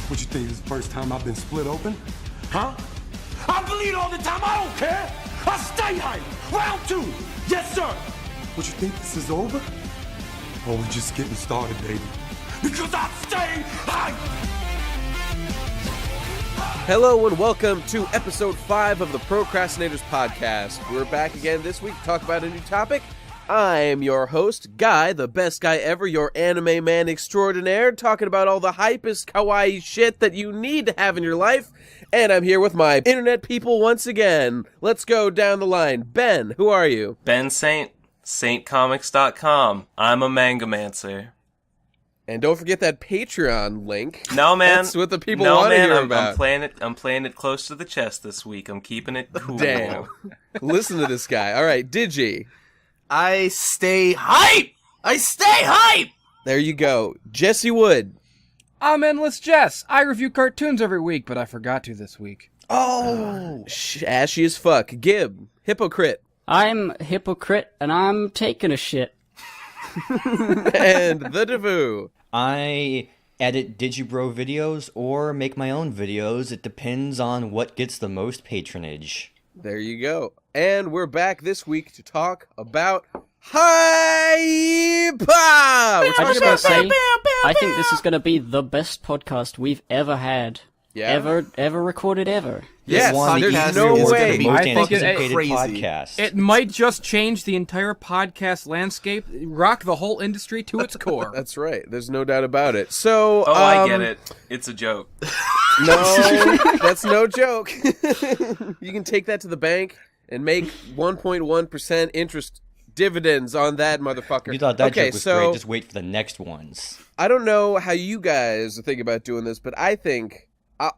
What you think, this is the first time I've been split open? Huh? I bleed all the time, I don't care! I stay hype! Round 2! Yes, sir! What you think, this is over? Oh, we're just getting started, baby. Because I stay hype! Hello and welcome to episode 5 of the Crastinators podcast. We're back again this week to talk about a new topic. I am your host, Guy, the best guy ever, your anime man extraordinaire, talking about all the hypest kawaii shit that you need to have in your life. And I'm here with my internet people once again. Let's go down the line. Ben, who are you? Ben Saint, saintcomics.com. I'm a mangamancer. And don't forget that Patreon link. No, man. That's what the people want to hear about. I'm playing it close to the chest this week. I'm keeping it cool. Damn. Listen to this guy. All right, Digi. I stay hype! I stay hype! There you go. Jesse Wood. I'm Endless Jess. I review cartoons every week, but I forgot to this week. Oh! Ashy as fuck. Gib. Hypocrite. I'm Hypocrite, and I'm taking a shit. And the Devu. I edit Digibro videos or make my own videos. It depends on what gets the most patronage. There you go. And we're back this week to talk about hype! I just gotta say, I think this is gonna be the best podcast we've ever had. Yeah. Ever recorded ever. Yes, there's podcast no is way. gonna be Most I think anticipated crazy. podcast. It might just change the entire podcast landscape, rock the whole industry to its core. That's right. There's no doubt about it. So, Oh, I get it. It's a joke. No, that's no joke. You can take that to the bank and make 1.1% interest dividends on that motherfucker. You thought that okay, joke was so, great. Just wait for the next ones. I don't know how you guys are thinking about doing this, but I think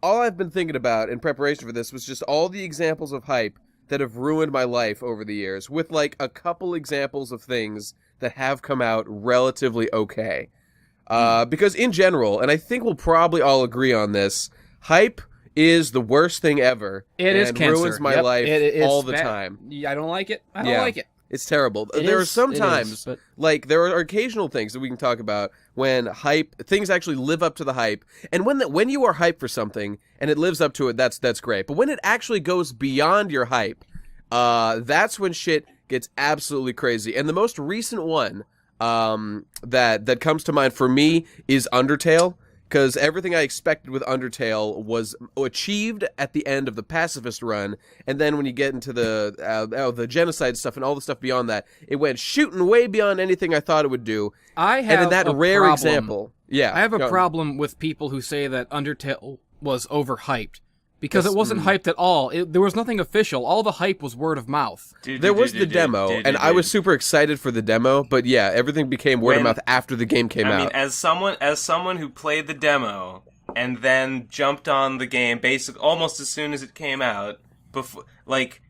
all I've been thinking about in preparation for this was just all the examples of hype that have ruined my life over the years, with like a couple examples of things that have come out relatively okay. Because in general, and I think we'll probably all agree on this, hype is the worst thing ever. It is cancer. Ruins my Yep, life it's all the bad. time. I don't like it. I don't like it. It's terrible. It there is, are some it is, times, but- like, there are occasional things that we can talk about when things actually live up to the hype. And when you are hyped for something and it lives up to it, that's great. But when it actually goes beyond your hype, that's when shit gets absolutely crazy. And the most recent one that comes to mind for me is Undertale. Because everything I expected with Undertale was achieved at the end of the pacifist run, and then when you get into the genocide stuff and all the stuff beyond that, it went shooting way beyond anything I thought it would do. I have and in that a rare problem. example, yeah, I have a go. problem with people who say that Undertale was overhyped. Because it wasn't hyped at all. There was nothing official. All the hype was word of mouth. There was the demo, and I was super excited for the demo, but yeah, everything became word of mouth after the game came out. I mean, as someone who played the demo and then jumped on the game basically almost as soon as it came out, before, like,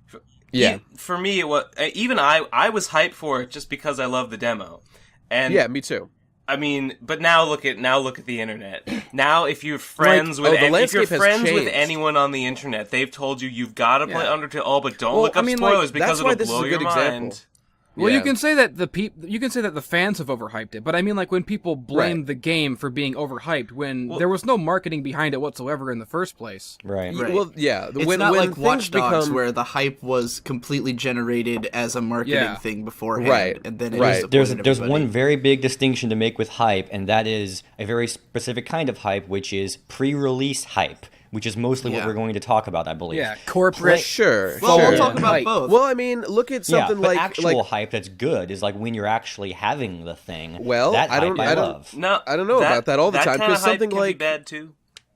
yeah, for me it was even I was hyped for it just because I love the demo, and yeah, me too. I mean, but now look at the internet. Now, if you're friends with changed. anyone on the internet, they've told you've got to play Undertale. Oh, but don't look up like, spoilers because that's why it'll this blow is a your good mind. example. Well, Yeah. you can say that the fans have overhyped it, but I mean, like, when people blame the game for being overhyped when there was no marketing behind it whatsoever in the first place. Right. Well, yeah. It's when not like things Watch Dogs become... where the hype was completely generated as a marketing thing beforehand. Right. And then it Right. disappointed There's everybody. one very big distinction to make with hype, and that is a very specific kind of hype, which is pre-release hype, which is mostly what we're going to talk about, I believe. Yeah, corporate. Sure. Well, sure. we'll talk about Hype. both. Well, I mean, look at something but like actual hype that's good is like when you're actually having the thing. Well, that I don't- hype I don't- love. No, I don't know about that all the time, That kind because of hype something can like- be bad too.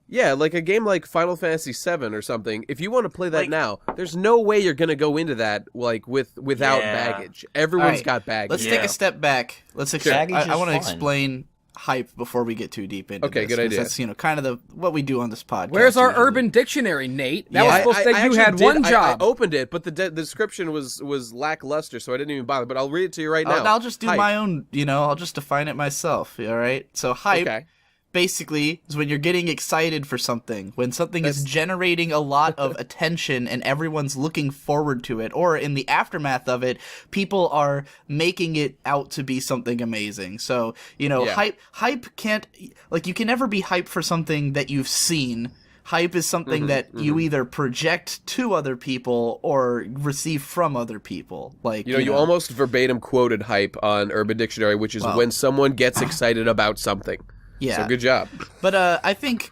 Yeah, like a game like Final Fantasy VII or something. If you want to play that Like- now, there's no way you're gonna go into that like without Yeah. baggage. Everyone's All right, got baggage. Let's Yeah. take a step back. Let's Baggage I is want to fun. explain hype before we get too deep into Okay, this. good 'cause idea. That's kind of what we do on this podcast. Where's our usually. Urban Dictionary, Nate? That Yeah. was supposed to say you actually had did- one job. I opened it, but the description was lackluster, so I didn't even bother. But I'll read it to you right now. I'll just do Hype. my own. I'll just define it myself. All right. So hype Okay. basically is when you're getting excited for something, when something is generating a lot of attention and everyone's looking forward to it, or in the aftermath of it, people are making it out to be something amazing. So, hype can't, like, you can never be hyped for something that you've seen. Hype is something that you either project to other people or receive from other people. Like you almost verbatim quoted hype on Urban Dictionary, which is when someone gets excited about something. Yeah. So good job. But I think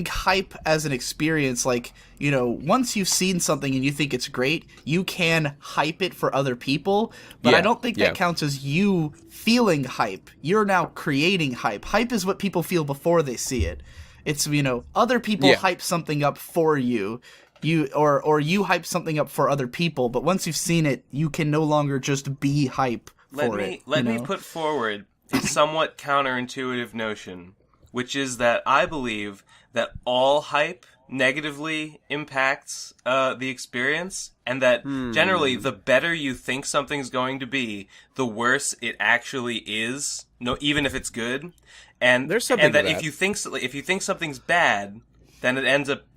hype as an experience, like, once you've seen something and you think it's great, you can hype it for other people. But I don't think that counts as you feeling hype. You're now creating hype. Hype is what people feel before they see it. It's, other people hype something up for you. Or you hype something up for other people, but once you've seen it, you can no longer just be hype for it. Let me put forward a somewhat counterintuitive notion, which is that I believe that all hype negatively impacts the experience, and that generally the better you think something's going to be, the worse it actually is. No, even if it's good. And there's something and that to that. if you think something's bad, then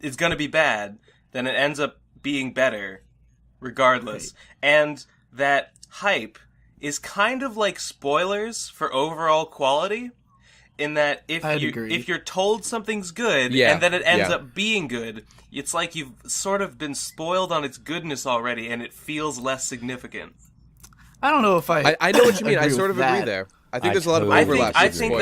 it's going to be bad. Then it ends up being better, regardless. Right. And that hype is kind of like spoilers for overall quality, in that if you're told something's good and then it ends up being good, it's like you've sort of been spoiled on its goodness already, and it feels less significant. I don't know if I know what you mean. I sort of that. agree there. I think there's a lot of overlap. I think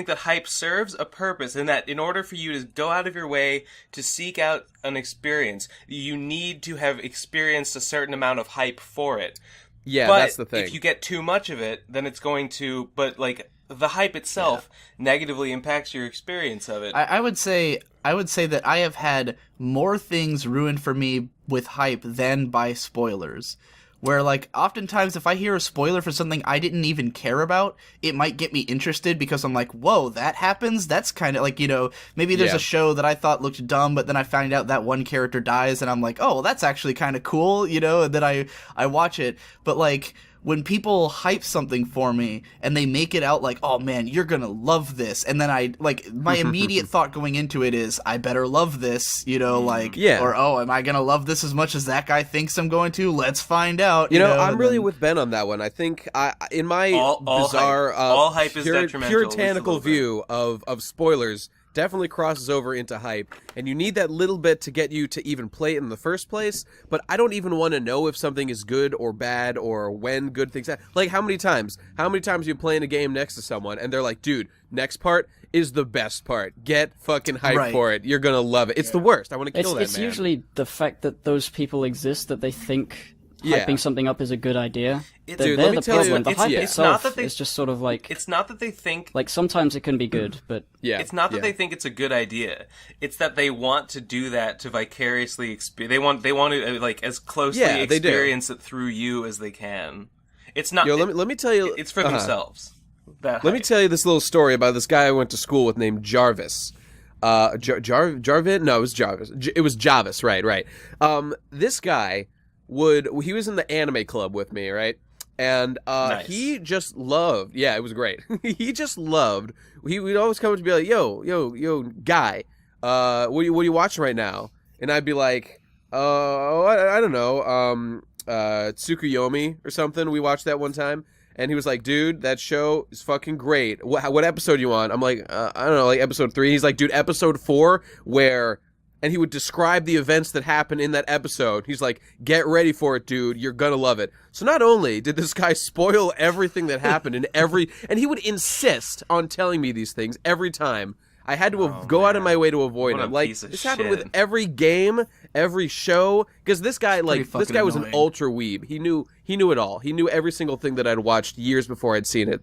that hype serves a purpose, in that in order for you to go out of your way to seek out an experience, you need to have experienced a certain amount of hype for it. Yeah, but that's the thing. If you get too much of it, then it's going to. But like the hype itself negatively impacts your experience of it. I would say that I have had more things ruined for me with hype than by spoilers. Where, like, oftentimes if I hear a spoiler for something I didn't even care about, it might get me interested because I'm like, whoa, that happens? That's kind of like, maybe there's a show that I thought looked dumb, but then I find out that one character dies, and I'm like, oh, well, that's actually kind of cool, and then I watch it. But, like, when people hype something for me and they make it out like, oh man, you're gonna love this, and then my immediate thought going into it is, I better love this, or oh, am I gonna love this as much as that guy thinks I'm going to? Let's find out. I'm really with Ben on that one. I think in my bizarre, all hype is detrimental, puritanical view of spoilers, definitely crosses over into hype, and you need that little bit to get you to even play it in the first place. But I don't even want to know if something is good or bad, or when good things happen. Like, how many times you playing a game next to someone and they're like, dude, next part is the best part, get fucking hyped for it, you're gonna love it. It's the worst. I want to kill that man. It's usually the fact that those people exist that they think hyping something up is a good idea. Dude, let me tell you, the hype itself is just sort of like... It's not that they think... Like, sometimes it can be good, but... It's not that they think it's a good idea. It's that they want to do that to vicariously experience... They want to, like, as closely experience it through you as they can. It's not... let me tell you... It's for themselves. Let me tell you this little story about this guy I went to school with named Jarvis. Jarvis? No, it was Jarvis. It was Jarvis, right. This guy... he was in the anime club with me, right? And nice. He just loved, it was great. He just loved, we'd always come up to be like, yo, guy, what are you watching right now? And I'd be like, I don't know, Tsukuyomi or something. We watched that one time. And he was like, dude, that show is fucking great. What episode you on? I'm like, I don't know, like episode 3. He's like, dude, episode 4, where... And he would describe the events that happened in that episode. He's like, get ready for it, dude. You're gonna love it. So not only did this guy spoil everything that happened and he would insist on telling me these things every time. I had to go out of my way to avoid him. Like, this happened with every game, every show. Because this guy, was an ultra weeb. He knew it all. He knew every single thing that I'd watched years before I'd seen it.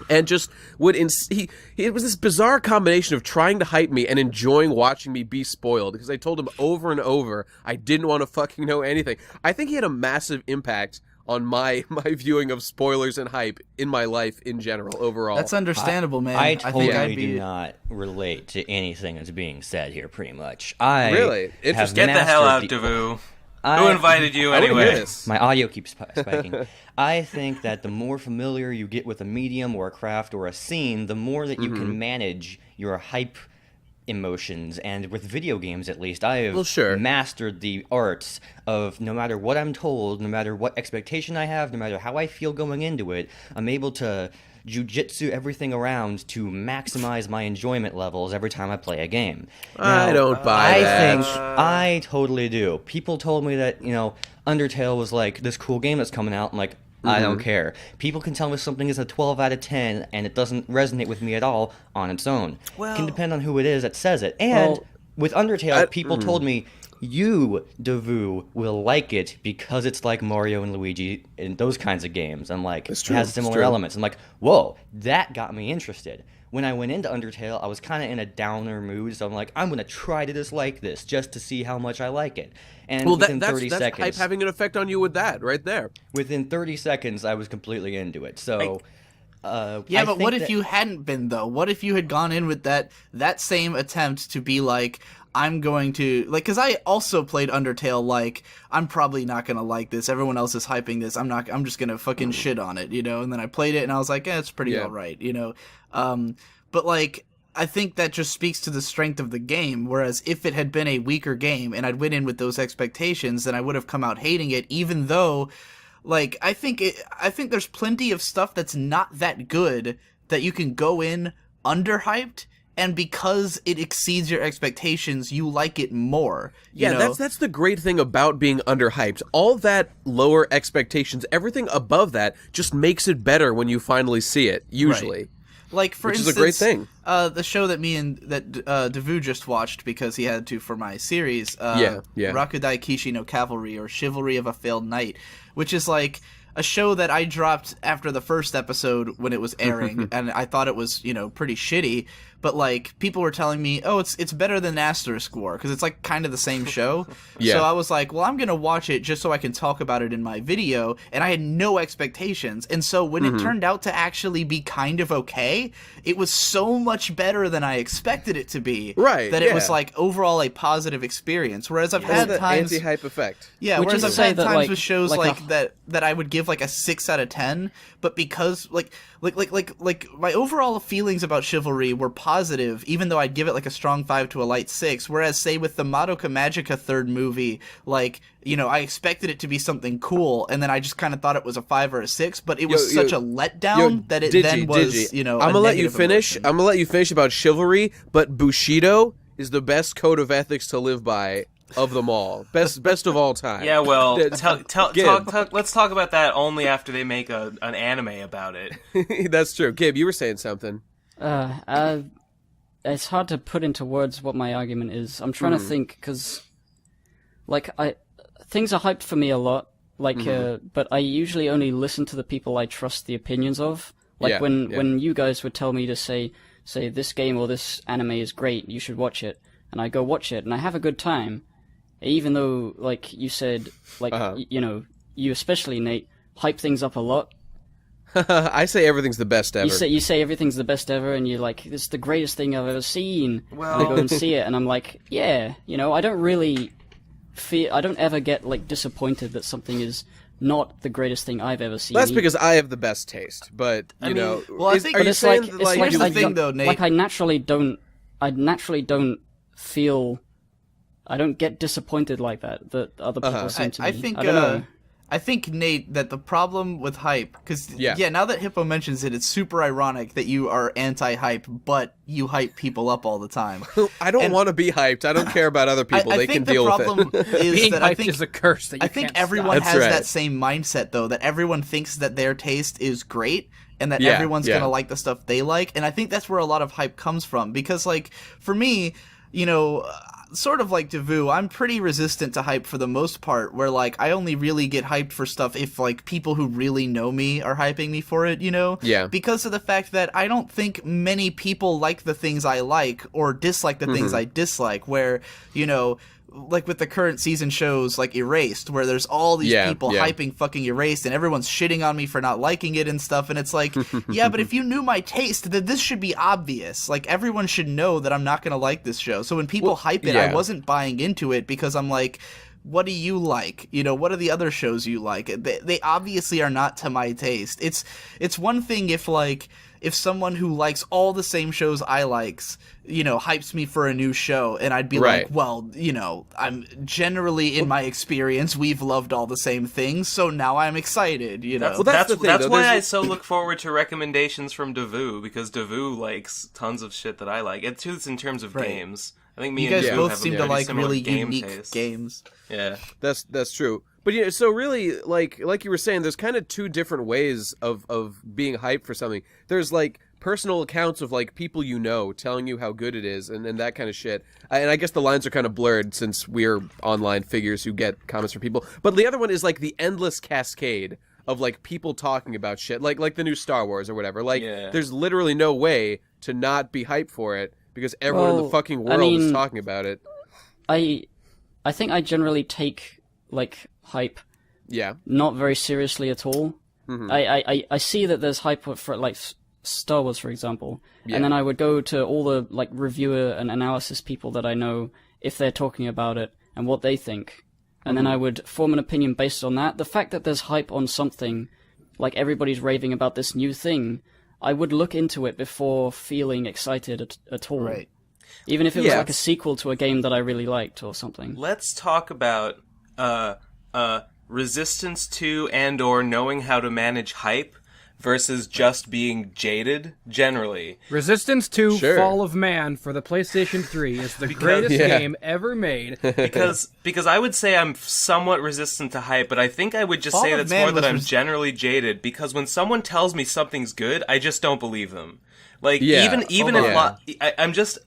And just would it was this bizarre combination of trying to hype me and enjoying watching me be spoiled, because I told him over and over I didn't want to fucking know anything. I think he had a massive impact on my viewing of spoilers and hype in my life in general overall. That's understandable, man. I totally do not relate to anything that's being said here, pretty much. Really? Just get the hell out, Davu. Who invited you I wanna hear anyway? this. My audio keeps spiking. I think that the more familiar you get with a medium or a craft or a scene, the more that you can manage your hype emotions. And with video games, at least, I have mastered the arts of no matter what I'm told, no matter what expectation I have, no matter how I feel going into it, I'm able to jujitsu everything around to maximize my enjoyment levels every time I play a game. Now, I don't buy that. I totally do. People told me that, Undertale was like this cool game that's coming out. I'm like, I don't care. People can tell me something is a 12 out of 10 and it doesn't resonate with me at all on its own. It can depend on who it is that says it. And with Undertale, people told me, you, Devu, will like it because it's like Mario and Luigi and those kinds of games. I'm like, it has similar elements. I'm like, whoa, that got me interested. When I went into Undertale, I was kind of in a downer mood, so I'm like, I'm going to try to dislike this just to see how much I like it. And within 30 that's hype having an effect on you with that right there. Within 30 seconds, I was completely into it. So, yeah, but what if you hadn't been, though? What if you had gone in with that same attempt to be like, I'm going to, like, because I also played Undertale like, I'm probably not going to like this. Everyone else is hyping this. I'm just going to fucking shit on it, And then I played it and I was like, it's pretty all right, But, like, I think that just speaks to the strength of the game, whereas if it had been a weaker game and I'd went in with those expectations, then I would have come out hating it, even though, like, I think there's plenty of stuff that's not that good that you can go in underhyped, and because it exceeds your expectations, you like it more. That's the great thing about being underhyped. All that lower expectations, everything above that, just makes it better when you finally see it, usually. Right. Like, for instance, is a great thing. The show that Devu just watched because he had to for my series, Rakudai Kishi no Cavalry, or Chivalry of a Failed Knight, which is like a show that I dropped after the first episode when it was airing, and I thought it was, pretty shitty, but, like, people were telling me, oh, it's better than Asterisk War, because it's, like, kind of the same show. So I was like, well, I'm gonna watch it just so I can talk about it in my video, and I had no expectations, and so when it turned out to actually be kind of okay, it was so much better than I expected it to be, that it was, like, overall a positive experience, whereas I've had times... anti-hype effect. Yeah, whereas I've had times with shows like that I would give, like, a 6 out of 10, but because, like my overall feelings about Chivalry were positive, even though I'd give it like a strong 5 to a light 6, whereas, say, with the Madoka Magica third movie, like, I expected it to be something cool, and then I just kind of thought it was a 5 or a 6, but it was such a letdown that it then was, I'm gonna let you finish. I'm gonna let you finish about Chivalry, but Bushido is the best code of ethics to live by of them all. Best of all time. Yeah, well, let's talk about that only after they make an anime about it. That's true. Gib, you were saying something. It's hard to put into words what my argument is. I'm trying to think, because, like, things are hyped for me a lot, like, but I usually only listen to the people I trust the opinions of. Like, when you guys would tell me to say this game or this anime is great, you should watch it, and I go watch it, and I have a good time. Even though, like you said, like, you especially, Nate, hype things up a lot. I say everything's the best ever. You say everything's the best ever, and you're like, this is the greatest thing I've ever seen. Well, and I go and see it, and I'm like, yeah, I don't really I don't ever get, like, disappointed that something is not the greatest thing I've ever seen. That's because I have the best taste, but, well, I think... Are you saying that, like... Here's the thing, though, Nate. Like, I naturally don't feel... I don't get disappointed like that other people seem to be. I don't know. I think, Nate, that the problem with hype, because, now that Hippo mentions it, it's super ironic that you are anti-hype, but you hype people up all the time. I don't want to be hyped. I don't care about other people. They can deal with it. Being hyped is a curse that you can't think everyone has that same mindset, though, that everyone thinks that their taste is great, and that everyone's going to like the stuff they like, and I think that's where a lot of hype comes from, because, like, for me, sort of like Devu, I'm pretty resistant to hype for the most part, where, like, I only really get hyped for stuff if, like, people who really know me are hyping me for it, Yeah. Because of the fact that I don't think many people like the things I like, or dislike the things I dislike, where, like with the current season shows like Erased, where there's all these people hyping fucking Erased, and everyone's shitting on me for not liking it and stuff, and it's like, yeah, but if you knew my taste, then this should be obvious. Like, everyone should know that I'm not gonna like this show. So when people hype it, I wasn't buying into it, because I'm like, what do you like? You know, what are the other shows you like? They obviously are not to my taste. It's one thing if someone who likes all the same shows I likes, you know, hypes me for a new show, and I'd be Right. like, well, you know, I'm generally, in my experience, we've loved all the same things, so now I'm excited, you know. that's the thing, that's though. why I There's- so look forward to recommendations from Devu, because Devu likes tons of shit that I like. It's in terms of Right. games. I think me You and guys Devu both have a seem to pretty like similar really game unique taste. games. Yeah. That's true. But yeah, so really, like you were saying, there's kind of two different ways of being hyped for something. There's like personal accounts of like people you know telling you how good it is, and that kind of shit. And I guess the lines are kind of blurred since we're online figures who get comments from people. But the other one is like the endless cascade of like people talking about shit, like the new Star Wars or whatever. Like, Yeah. there's literally no way to not be hyped for it because everyone in the Well, fucking I world is mean- talking about it. I think I generally take like hype Yeah. not very seriously at all. Mm-hmm. I see that there's hype for like Star Wars, for example, Yeah. and then I would go to all the like reviewer and analysis people that I know if they're talking about it and what they think, and then I would form an opinion based on that. The fact that there's hype on something, like everybody's raving about this new thing, I would look into it before feeling excited at all. Right. Even if it was Yeah. like a sequel to a game that I really liked or something. Let's talk about resistance to and or knowing how to manage hype versus just being jaded generally. Resistance 2 Sure. Fall of Man for the PlayStation 3 is the greatest Yeah. game ever made. Because I would say I'm somewhat resistant to hype, but I think I would just Fall say of that's Man more that was I'm generally jaded, because when someone tells me something's good, I just don't believe them. Like, Yeah. even Hold if on. I'm just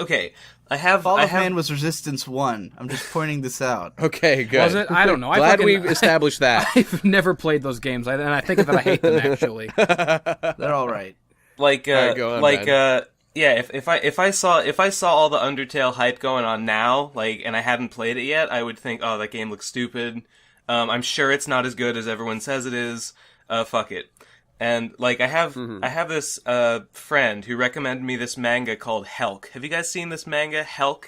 okay. I have Fall of Man was Resistance 1. I'm just pointing this out. Okay, good. Was it? I don't know. Glad we fucking- established that. I've never played those games, and I think that I hate them actually. They're all right. like Alright, go on, like man. yeah, if I saw all the Undertale hype going on now, like, and I hadn't played it yet, I would think, oh, that game looks stupid. I'm sure it's not as good as everyone says it is. Fuck it. And like I have this friend who recommended me this manga called Helk. Have you guys seen this manga, Helk?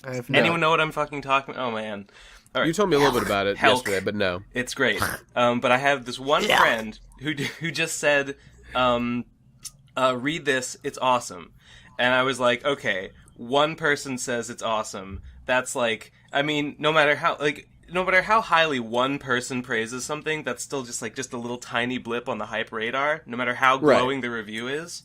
I have Anyone know what I'm fucking talking about? Oh man. All right. You told me a little bit about it Helk. yesterday, but no. It's great. But I have this one friend who just said, read this, it's awesome. And I was like, okay, one person says it's awesome. That's like, I mean, no matter how highly one person praises something, that's still just a little tiny blip on the hype radar, no matter how Right. glowing the review is.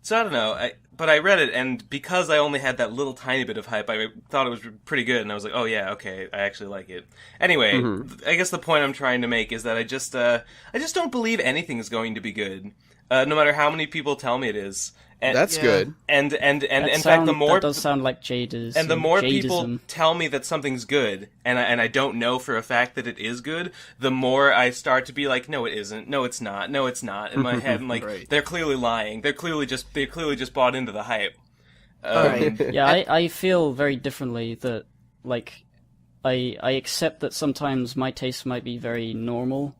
So I don't know, but I read it, and because I only had that little tiny bit of hype, I thought it was pretty good, and I was like, oh yeah, okay, I actually like it. Anyway, I guess the point I'm trying to make is that I just don't believe anything is going to be good, no matter how many people tell me it is. And, That's good. And in fact, the more that does sound like jadism. and the more people jadism. tell me that something's good, and I don't know for a fact that it is good, the more I start to be like, no, it isn't. No, it's not. No, it's not. In my head, I'm like, Right. they're clearly lying. They clearly just bought into the hype. Right. Yeah, I feel very differently that, like, I accept that sometimes my taste might be very normal.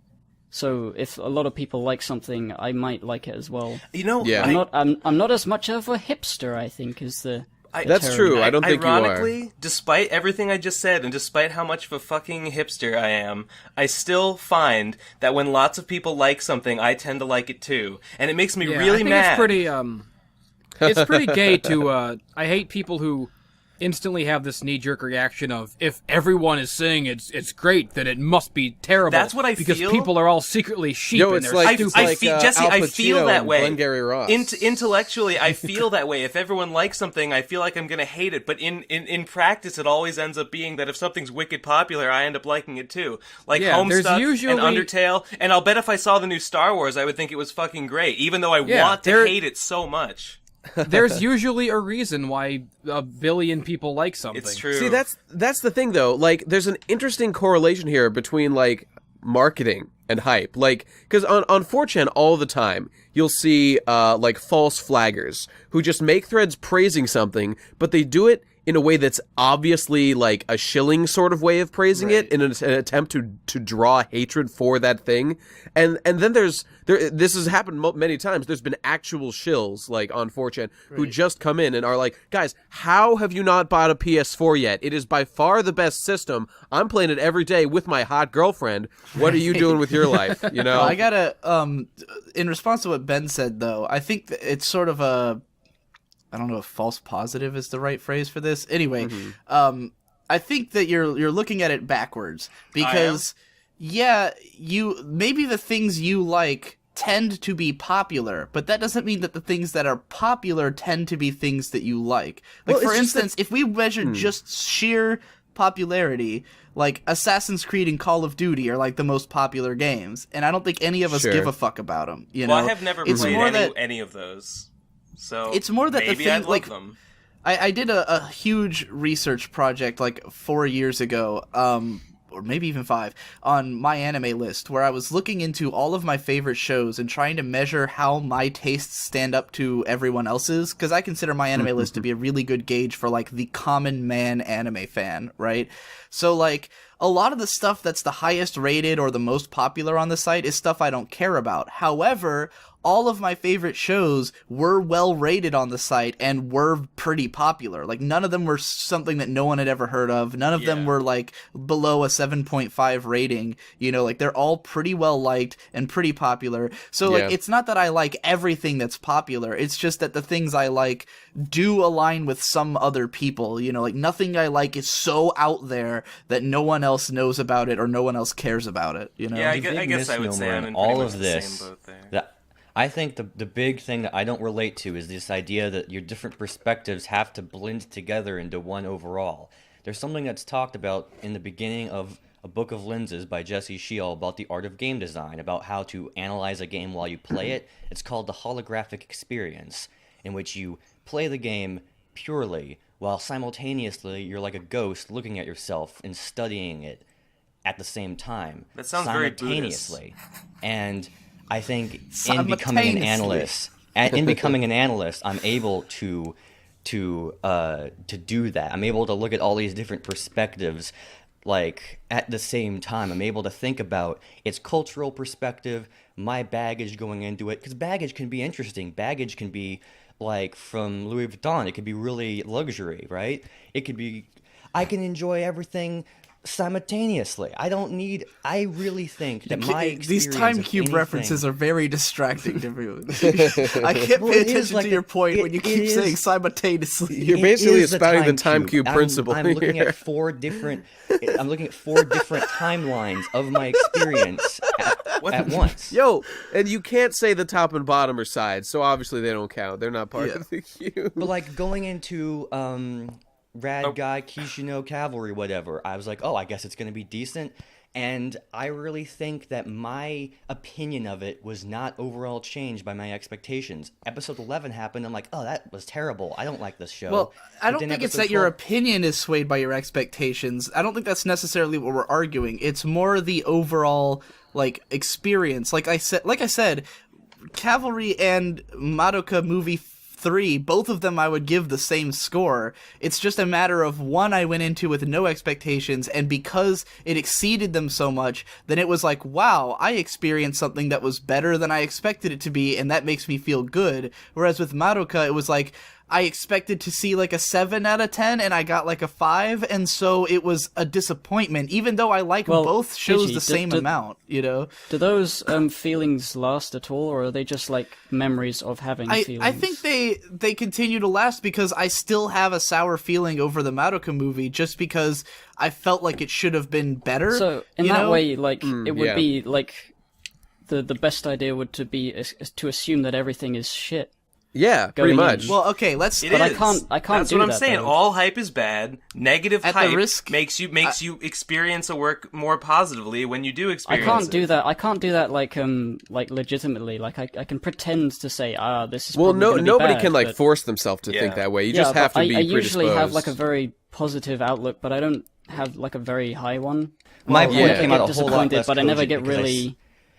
So if a lot of people like something, I might like it as well. You know, Yeah. I'm not as much of a hipster, I think, is the That's term. true. I don't think you are. Ironically, despite everything I just said, and despite how much of a fucking hipster I am, I still find that when lots of people like something, I tend to like it too, and it makes me Yeah, really I think mad. it's pretty gay to I hate people who instantly have this knee-jerk reaction of, if everyone is saying it's great, then it must be terrible. That's what I because feel. people are all secretly sheep Yo, and it's they're like, stupid. it's like Jesse, Al I feel Pacino that and way. Glengarry Ross. Intellectually, I feel that way. If everyone likes something, I feel like I'm gonna hate it. But in practice, it always ends up being that if something's wicked popular, I end up liking it too. Like Yeah, there's Homestuck usually- and Undertale. And I'll bet if I saw the new Star Wars, I would think it was fucking great, even though I Yeah, want to there- hate it so much. There's usually a reason why a billion people like something. It's true. See, that's the thing though. Like, there's an interesting correlation here between like marketing and hype. Like, because on 4chan all the time you'll see like false flaggers who just make threads praising something, but they do it in a way that's obviously like a shilling sort of way of praising it in an attempt to draw hatred for that thing. And then this has happened many times. There's been actual shills like on 4chan who just come in and are like, guys, how have you not bought a PS4 yet? It is by far the best system. I'm playing it every day with my hot girlfriend. What are you doing with your life? You know, I gotta in response to what Ben said though, I think that it's sort of a, I don't know if false positive is the right phrase for this. Anyway, I think that you're looking at it backwards because maybe the things you like tend to be popular, but that doesn't mean that the things that are popular tend to be things that you like. Like, for instance, if we measure just sheer popularity, like Assassin's Creed and Call of Duty are like the most popular games, and I don't think any of us give a fuck about them. You know, I have never played any of those. So it's more that maybe the thing, I'd love like, them. I did a huge research project like 4 years ago, or maybe even 5, on my anime list, where I was looking into all of my favorite shows and trying to measure how my tastes stand up to everyone else's, because I consider my anime list to be a really good gauge for like the common man anime fan, right? So like a lot of the stuff that's the highest rated or the most popular on the site is stuff I don't care about. However, all of my favorite shows were well rated on the site and were pretty popular. Like, none of them were something that no one had ever heard of. None of them were, like, below a 7.5 rating. You know, like, they're all pretty well liked and pretty popular. So, like, it's not that I like everything that's popular. It's just that the things I like do align with some other people. You know, like, nothing I like is so out there that no one else knows about it or no one else cares about it, you know? Yeah, I guess I would say I'm in all pretty of much this, the same boat there. I think the big thing that I don't relate to is this idea that your different perspectives have to blend together into one overall. There's something that's talked about in the beginning of A Book of Lenses by Jesse Shiel about the art of game design, about how to analyze a game while you play it. It's called the holographic experience, in which you play the game purely, while simultaneously you're like a ghost looking at yourself and studying it at the same time. That sounds very Buddhist. Simultaneously. And I think in becoming an analyst, I'm able to do that. I'm able to look at all these different perspectives, like, at the same time. I'm able to think about its cultural perspective, my baggage going into it, because baggage can be interesting. Baggage can be, like, from Louis Vuitton. It could be really luxury, right? It could be, I can enjoy everything simultaneously. I really think that my experience these time cube references are very distracting to me. I can't pay attention to your point when you keep saying simultaneously. You're basically espouting the time cube principle. I'm looking at four different timelines of my experience at once. Yo, and you can't say the top and bottom are sides, so obviously they don't count. They're not part of the cube. But like going into Rad Guy, Kishino, Cavalry, whatever, I was like, oh, I guess it's going to be decent. And I really think that my opinion of it was not overall changed by my expectations. Episode 11 happened, I'm like, oh, that was terrible. I don't like this show. Well, I don't think it's that your opinion is swayed by your expectations. I don't think that's necessarily what we're arguing. It's more the overall, like, experience. Like I said, Cavalry and Madoka Movie 3, both of them I would give the same score. It's just a matter of one I went into with no expectations, and because it exceeded them so much, then it was like, wow, I experienced something that was better than I expected it to be, and that makes me feel good. Whereas with Madoka, it was like, I expected to see like a 7 out of 10, and I got like a 5, and so it was a disappointment, even though I like both shows the same amount, you know? Do those feelings last at all, or are they just like memories of having feelings? I think they continue to last because I still have a sour feeling over the Madoka movie, just because I felt like it should have been better. So, in that way, like, it would be like the best idea would is to assume that everything is shit. Yeah, pretty much. Well, okay, let's. But I can't. That's do what I'm that, saying. Though. All hype is bad. Negative At the hype risk- makes you experience a work more positively when you do experience it. I can't do that. I can't do that like legitimately. Like I can pretend to say, this is. Well, nobody bad, can like but... force themselves to think that way. You just have to be I usually predisposed. have like a very positive outlook, but I don't have like a very high one. My point came out a whole lot disappointed, less but I never cogent get because really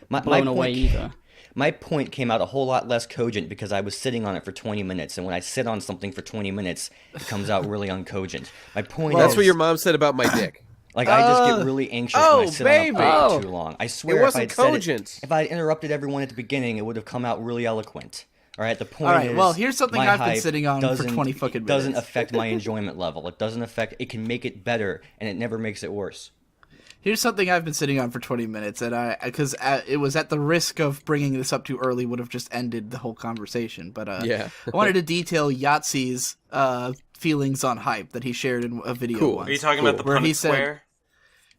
blown away either. my point came out a whole lot less cogent because I was sitting on it for 20 minutes, and when I sit on something for 20 minutes, it comes out really uncogent. My point That's is, what your mom said about my dick. like, I just get really anxious when I sit baby. on a plate too long. I swear, wasn't if I'd cogent. said it, if I interrupted everyone at the beginning, it would have come out really eloquent. All right, the point All right, is, well, here's something my I've been hype sitting on for doesn't- 20 fucking It doesn't minutes. affect my enjoyment level. It doesn't affect. It can make it better, and it never makes it worse. Here's something I've been sitting on for 20 minutes, and because it was at the risk of bringing this up too early, would have just ended the whole conversation. But Yeah. I wanted to detail Yahtzee's feelings on hype that he shared in a video Cool. once. Are you talking about the Where he Punnett said- Square?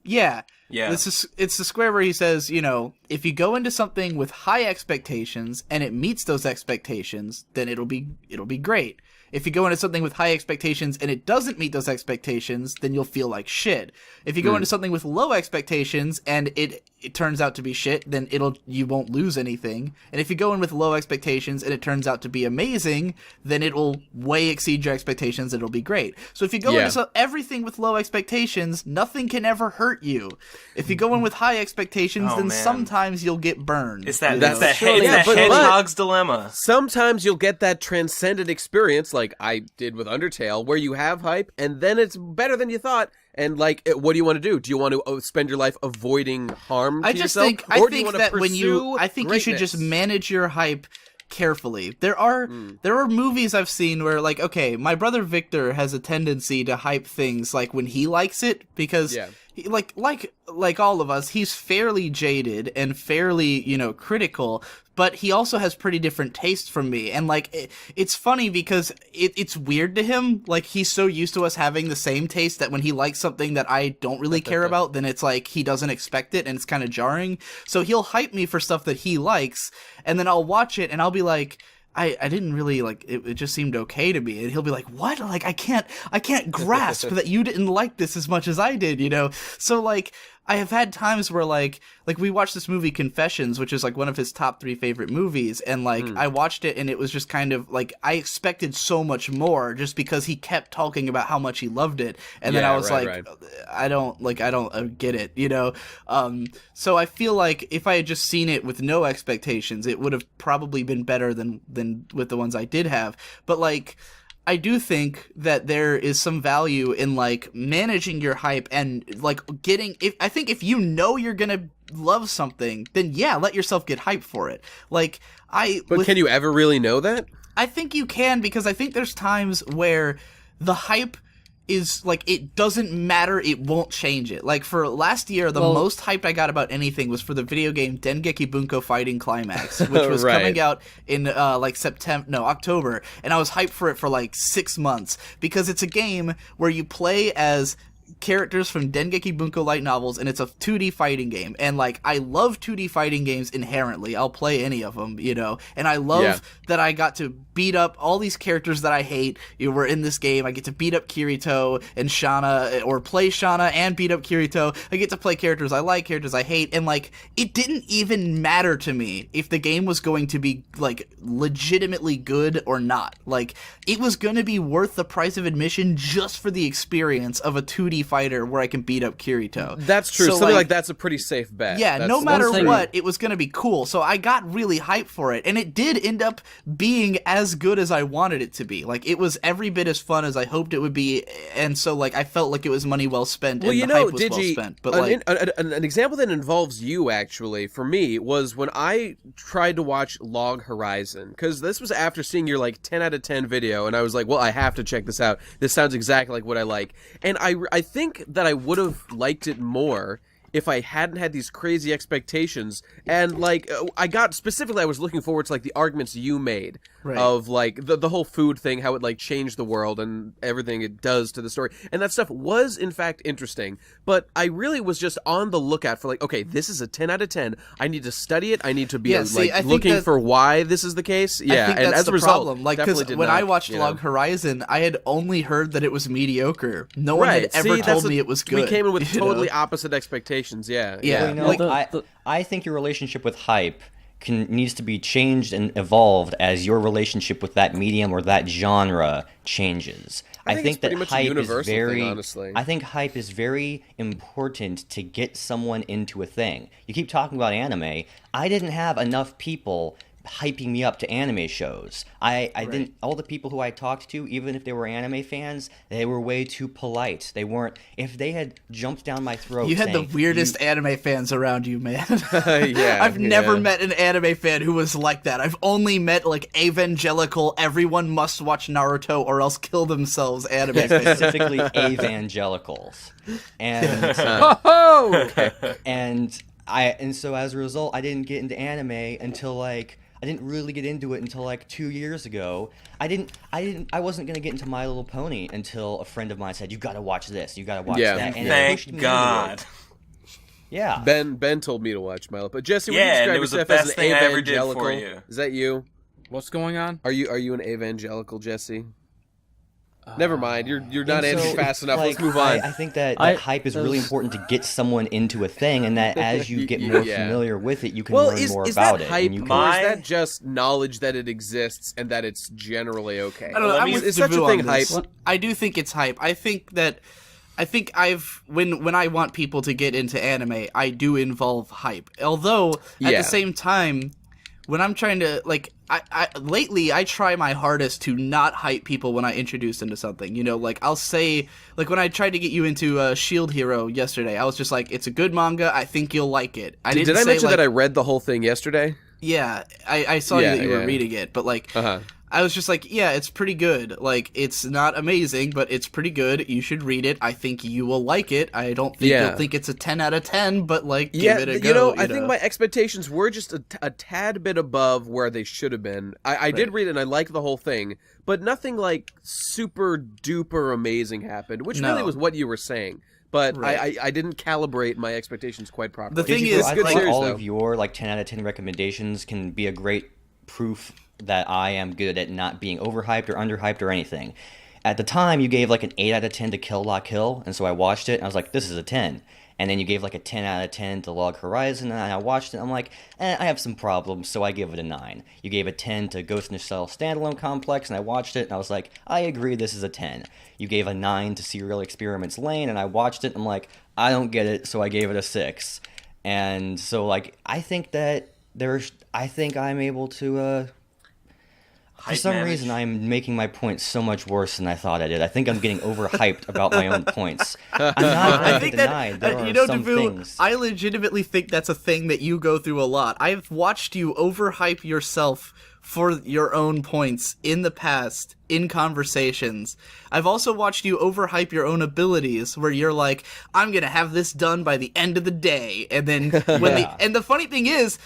Yeah. Yeah. It's the square where he says, you know, if you go into something with high expectations and it meets those expectations, then it'll be great. If you go into something with high expectations and it doesn't meet those expectations, then you'll feel like shit. If you go into something with low expectations and it turns out to be shit, then you won't lose anything. And if you go in with low expectations and it turns out to be amazing, then it'll way exceed your expectations and it'll be great. So if you go into everything with low expectations, nothing can ever hurt you. If you go in with high expectations, Oh, then man. sometimes you'll get burned. It's that, you that's know? that, Surely- it's that Yeah, but- hedgehog's dilemma. Sometimes you'll get that transcendent experience like I did with Undertale where you have hype and then it's better than you thought. And like, what do you want to do? Do you want to spend your life avoiding harm to I just yourself? think Or do you want to that when pursue I think you should just greatness? manage your hype carefully. There are movies I've seen where like, okay, my brother Victor has a tendency to hype things like when he likes it because Yeah. he, like all of us, he's fairly jaded and fairly, you know, critical, but he also has pretty different tastes from me. And like, it's funny because it's weird to him. Like, he's so used to us having the same taste that when he likes something that I don't really care about, then it's like he doesn't expect it and it's kind of jarring. So he'll hype me for stuff that he likes, and then I'll watch it and I'll be like, I didn't really like it. It just seemed okay to me, and he'll be like, "What? Like I can't grasp that you didn't like this as much as I did." You know? So like, I have had times where like we watched this movie Confessions, which is like one of his top 3 favorite movies, and like I watched it and it was just kind of like I expected so much more just because he kept talking about how much he loved it, and then Yeah, I was right. I don't get it, you know. So I feel like if I had just seen it with no expectations, it would have probably been better than with the ones I did have. But like, I do think that there is some value in like managing your hype and like I think if you know you're gonna love something, then yeah, let yourself get hyped for it. Like But can you ever really know that? I think you can, because I think there's times where the hype is like, it doesn't matter, it won't change it. Like for last year, the most hyped I got about anything was for the video game Dengeki Bunko Fighting Climax, which was Right. coming out in like October, and I was hyped for it for like 6 months because it's a game where you play as characters from Dengeki Bunko light novels, and it's a 2D fighting game. And like, I love 2D fighting games inherently. I'll play any of them, you know. And I love that I got to beat up all these characters that I hate. You were in this game. I get to beat up Kirito and Shana, or play Shana and beat up Kirito. I get to play characters I like, characters I hate, and like, it didn't even matter to me if the game was going to be like legitimately good or not. Like, it was going to be worth the price of admission just for the experience of a 2D fighter where I can beat up Kirito. That's true. So, Something like that's a pretty safe bet. Yeah, That's- no matter thing- what, it was going to be cool. So I got really hyped for it, and it did end up being as good as I wanted it to be. Like, it was every bit as fun as I hoped it would be, and so like I felt like it was money well spent. Well, and you the know, hype was well Digi, spent. But an example that involves you actually for me was when I tried to watch Log Horizon, because this was after seeing your like 10 out of 10 video, and I was like, well, I have to check this out. This sounds exactly like what I like, and I think that I would have liked it more if I hadn't had these crazy expectations. And like, I was looking forward to like the arguments you made of like the whole food thing, how it like changed the world and everything it does to the story, and that stuff was in fact interesting. But I really was just on the lookout for like, okay, this is a 10 out of 10. I need to study it. I need to be Yeah, see, I think looking that- for why this is the case. Yeah, I think and that's as the a result, problem. Like, definitely because did when not, I watched you know. Log Horizon, I had only heard that it was mediocre. No one had ever See, that's told the- me it was good. We came in with you know? totally opposite expectations. Yeah. Yeah. Well, you know, Like, I think your relationship with hype needs to be changed and evolved as your relationship with that medium or that genre changes. I think it's that pretty much a hype is universal very thing, honestly. I think hype is very important to get someone into a thing. You keep talking about anime. I didn't have enough people hyping me up to anime shows. I didn't. All the people who I talked to, even if they were anime fans, they were way too polite. They weren't. If they had jumped down my throat, You had the saying, weirdest anime fans around you, man. Yeah, I've never yeah. met an anime fan who was like that. I've only met like evangelical, everyone must watch Naruto or else kill themselves anime fans. specifically evangelicals, and Oh, okay. and so as a result, I didn't get into anime until like. I didn't really get into it until like 2 years ago. I wasn't gonna get into My Little Pony until a friend of mine said, "You gotta watch this. You gotta watch Yeah. that." And it pushed me Thank into God. it. Yeah. Ben told me to watch Milo, but Jesse, would Yeah, you and describe it was the yourself best as an thing I ever did for evangelical? you. Is that you? What's going on? Are you an evangelical, Jesse? Never mind. You're not And answering so, fast enough. like, Let's move on. I think that I- hype is really important to get someone into a thing, and that as you get more Yeah. familiar with it, you can Well, learn is more is about that it. hype, And you or can, is that just knowledge that it exists and that it's generally okay? I don't know. I'm with is such Davu a thing on hype? this. I do think it's hype. I think I've when I want people to get into anime, I do involve hype. Although at Yeah. the same time, when I'm trying to like, I lately I try my hardest to not hype people when I introduce them to something. You know, like I'll say, like when I tried to get you into Shield Hero yesterday, I was just like, it's a good manga. I think you'll like it. Did I mention that I read the whole thing yesterday? Yeah, I saw Yeah, that you were yeah. reading it, but like, Uh-huh. I was just like, yeah, it's pretty good. Like, it's not amazing, but it's pretty good. You should read it. I think you will like it. I don't think Yeah. you'll think it's a 10 out of 10, but like, Yeah, give it a go. you know, I think my expectations were just a tad bit above where they should have been. I did read it and I liked the whole thing, but nothing like super duper amazing happened, which really No. was what you were saying. But Right. I didn't calibrate my expectations quite properly. The thing Digibro, is, I good think series, all though. of your like 10 out of 10 recommendations can be a great proof that I am good at not being overhyped or underhyped or anything. At the time, you gave like an 8 out of 10 to Kill La Kill, and so I watched it, and I was like, this is a 10. And then you gave like a 10 out of 10 to Log Horizon, and I watched it, and I'm like, I have some problems, so I give it a 9. You gave a 10 to Ghost in the Shell Standalone Complex, and I watched it, and I was like, I agree, this is a 10. You gave a 9 to Serial Experiments Lane, and I watched it, and I'm like, I don't get it, so I gave it a 6. And so, like, I think that I think I'm able to, for Hype some manage. reason, I'm making my points so much worse than I thought I did. I think I'm getting overhyped about my own points. I'm not I going to think deny that, there you are know, some Davu, things. I legitimately think that's a thing that you go through a lot. I've watched you overhype yourself for your own points in the past, in conversations. I've also watched you overhype your own abilities, where you're like, I'm gonna have this done by the end of the day, and then when and the funny thing is,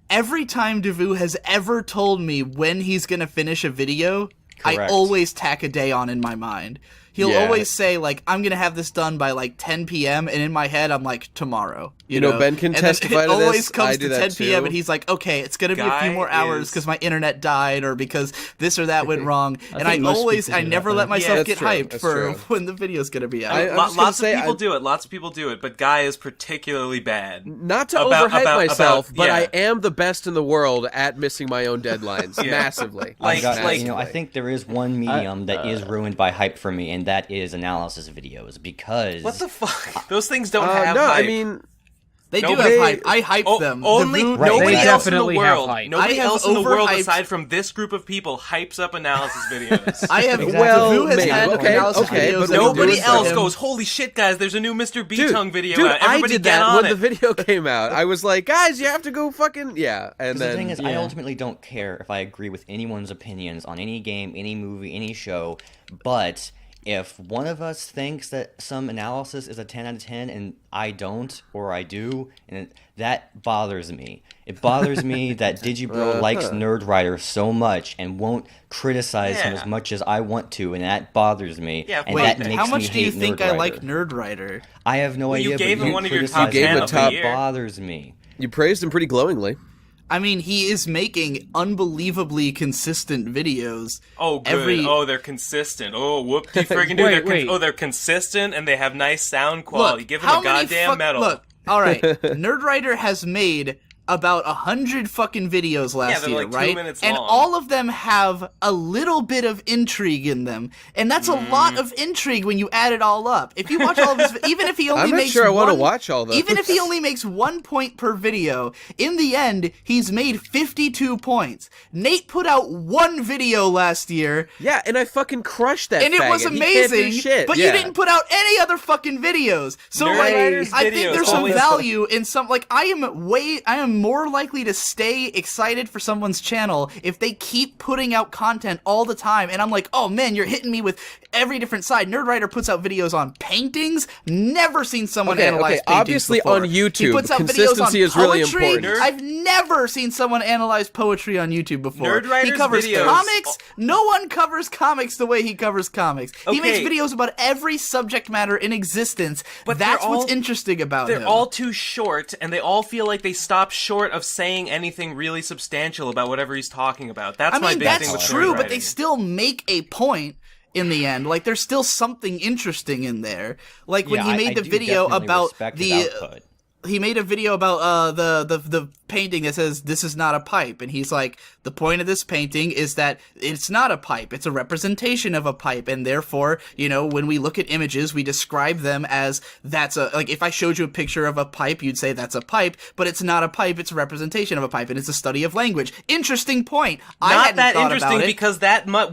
every time Davu has ever told me when he's gonna finish a video, I Correct. always tack a day on in my mind. He'll Yeah. always say, like, I'm gonna have this done by, like, 10 p.m., and in my head, I'm like, tomorrow. You know, Ben can and then testify to it always this. comes I do to that 10 p.m., too. and he's like, okay, it's gonna be a few Guy more hours is- because my internet died, or because this or that went wrong. And I think most always, people I do never that, let though. myself that's get true. hyped That's for true. when the video's gonna be out. I'm just gonna Lots of say, people do it. Lots of people do it, but Guy is particularly bad. Not to About- overhype about- myself, about- but yeah. I am the best in the world at missing my own deadlines massively. Like- You know, I think there is one medium that is ruined by hype for me, and that is analysis videos, because What the fuck? Those things don't have no, hype. I mean, They do Nobody- have hype. I hype them. Only Davu- Right, nobody they else in the definitely have world. hype. Nobody I have else in the world overhyped- aside from this group of people hypes up analysis videos. I have Well, Davu has maybe. had Okay, analysis okay, videos but that do Nobody it for else him. goes, holy shit, guys! There's a new Mr. B-Tongue video dude, out. Everybody I did get that on when it. the video came out. I was like, guys, you have to go fucking yeah. And Because then the thing is, I yeah. ultimately don't care if I agree with anyone's opinions on any game, any movie, any show, but if one of us thinks that some analysis is a 10 out of 10 and I don't, or I do, and that bothers me. It bothers me that Digibro likes Nerd Rider so much and won't criticize him Yeah. as much as I want to, and that bothers me. Yeah, and wait, that how makes How me much do you hate think Nerd I Rider. like Nerd Rider? I have no Well, you idea. gave but him one of your criticize top You gave 10 him of a top the year. bothers me. you praised him pretty glowingly. I mean, he is making unbelievably consistent videos. Oh, good. Every- Oh, they're consistent. Oh, whoop de friggin' do. Wait. Oh, they're consistent and they have nice sound quality. Look, Give them how a many goddamn medal. Look, all right. Nerd Rider has made about 100 fucking videos last they're year, like 2 right? minutes And long. all of them have a little bit of intrigue in them, and that's a lot of intrigue when you add it all up. If you watch all of his, even if he only I'm not makes sure I want to one- watch all those. Even if he only makes 1 point per video, in the end, he's made 52 points. Nate put out one video last year, Yeah, and I fucking crushed that and it was faggot. He can't do amazing, shit. but yeah. you didn't put out any other fucking videos. So Nerd like, Writer's I think videos there's some always- value in some, like, I am more likely to stay excited for someone's channel if they keep putting out content all the time, and I'm like, oh man, you're hitting me with every different side. Nerd Writer puts out videos on paintings. Never seen someone analyze paintings obviously before. on YouTube, He puts out videos on consistency is really poetry. important. I've never seen someone analyze poetry on YouTube before. Nerd Writer's he covers videos- comics. No one covers comics the way he covers comics. He makes Okay. videos about every subject matter in existence. But that's they're what's all- interesting about They're him. all too short, and they all feel like they stop short of saying anything really substantial about whatever he's talking about. That's I my mean, big thing that's with true, nerd but they writing. still make a point in the end. Like, there's still something interesting in there. Like when Yeah, he made I the do video definitely about respect the. his output. He made a video about the painting that says this is not a pipe, and he's like, the point of this painting is that it's not a pipe, it's a representation of a pipe, and therefore, you know, when we look at images, we describe them as that's a, like, if I showed you a picture of a pipe, you'd say that's a pipe, but it's not a pipe, it's a representation of a pipe, and it's a study of language. Interesting point. I Not hadn't that thought interesting about it. because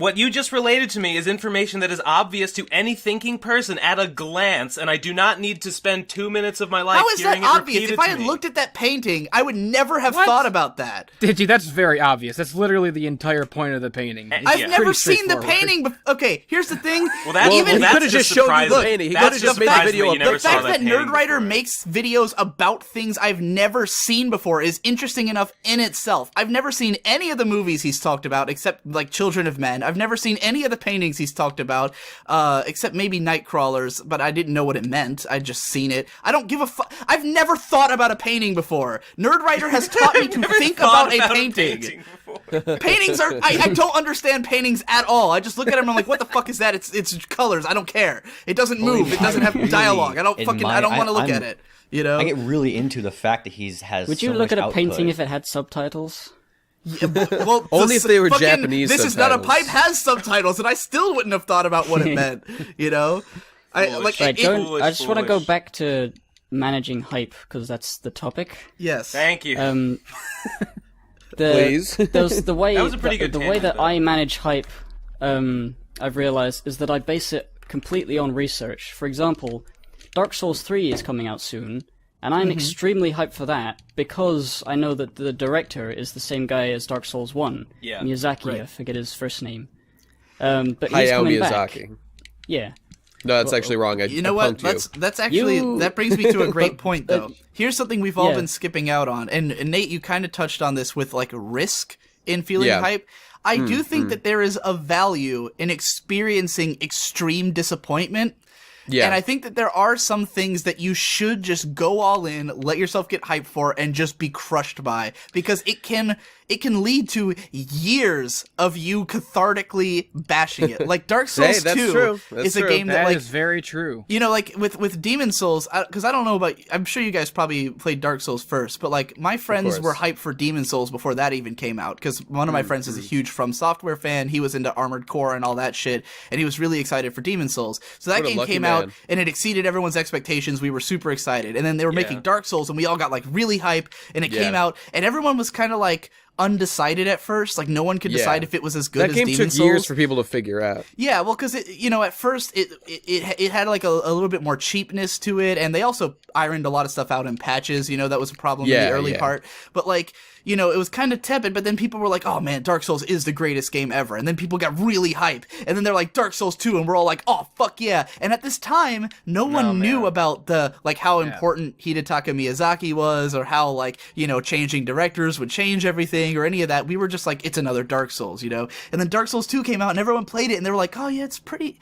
what you just related to me is information that is obvious to any thinking person at a glance, and I do not need to spend 2 minutes of my life How is hearing that it obvious? repeated If I to had me. looked at that painting, I would never have What? thought about that. Digi, that's very obvious. That's literally the entire point of the painting. It's I've Yeah. never pretty seen the straightforward. painting. Okay, here's the thing. Well, that's, Well, he that's could've just showed you the surprising. painting. He That's could've just made the surprising video that you of never The saw fact that painting Nerd Writer before. makes videos about things I've never seen before is interesting enough in itself. I've never seen any of the movies he's talked about except like Children of Men. I've never seen any of the paintings he's talked about except maybe Nightcrawlers, but I didn't know what it meant. I just seen it. I don't give a fuck. I've never thought about a painting before. Nerd Writer has taught me to Never think thought about a painting. before. Paintings are I don't understand paintings at all. I just look at them and I'm like, what the fuck is that? It's colors. I don't care. It doesn't move. It doesn't have really dialogue. I don't want to look I'm- at it. You know? I get really into the fact that has. Would you so look much at a painting output. if it had subtitles? Well, Only if they were fucking Japanese This is not a subtitles. pipe has subtitles, and I still wouldn't have thought about what it meant. You know, Foolish. Right, Foolish, I just want to go foolish. back to managing hype because that's the topic. yes. Thank you. Please. The way That was a pretty good the way tangent, that though. I manage hype, I've realized is that I base it completely on research. For example, Dark Souls 3 is coming out soon, and I'm extremely hyped for that because I know that the director is the same guy as Dark Souls 1. Yeah. Miyazaki, I forget his first name. But he's Hayao coming Miyazaki. back. Yeah. No, that's actually wrong. You know what? That's actually You- that brings me to a great point though. Here's something we've all Yeah. been skipping out on, and Nate, you kind of touched on this with like risk in feeling Yeah. hype. I do think that there is a value in experiencing extreme disappointment. Yeah. And I think that there are some things that you should just go all in, let yourself get hyped for, and just be crushed by. Because it can lead to years of you cathartically bashing it. Like Dark Souls that's 2 true. That's is a true. game that That like is very true. you know, like with Demon Souls, because I don't know about. I'm sure you guys probably played Dark Souls first, but like my friends course. were hyped for Demon Souls before that even came out. Because one of my friends is a huge From Software fan. He was into Armored Core and all that shit, and he was really excited for Demon Souls. So that What a game lucky came man. out, and it exceeded everyone's expectations. We were super excited, and then they were making Dark Souls, and we all got like really hype, and it Yeah. came out, and everyone was kind of like undecided at first. Like no one could Yeah. decide if it was as good that as game Demon took Souls. years for people to figure out. Yeah, well, because at first it had like a little bit more cheapness to it, and they also ironed a lot of stuff out in patches. You know, that was a problem in Yeah, the early yeah. part. But like, you know, it was kind of tepid. But then people were like, "Oh man, Dark Souls is the greatest game ever." And then people got really hype, and then they're like, "Dark Souls 2," and we're all like, "Oh fuck yeah!" And at this time, no one knew about the like how important Hidetaka Miyazaki was, or how like changing directors would change everything, or any of that. We were just like, it's another Dark Souls, you know. And then Dark Souls 2 came out, and everyone played it, and they were like, "Oh yeah, it's pretty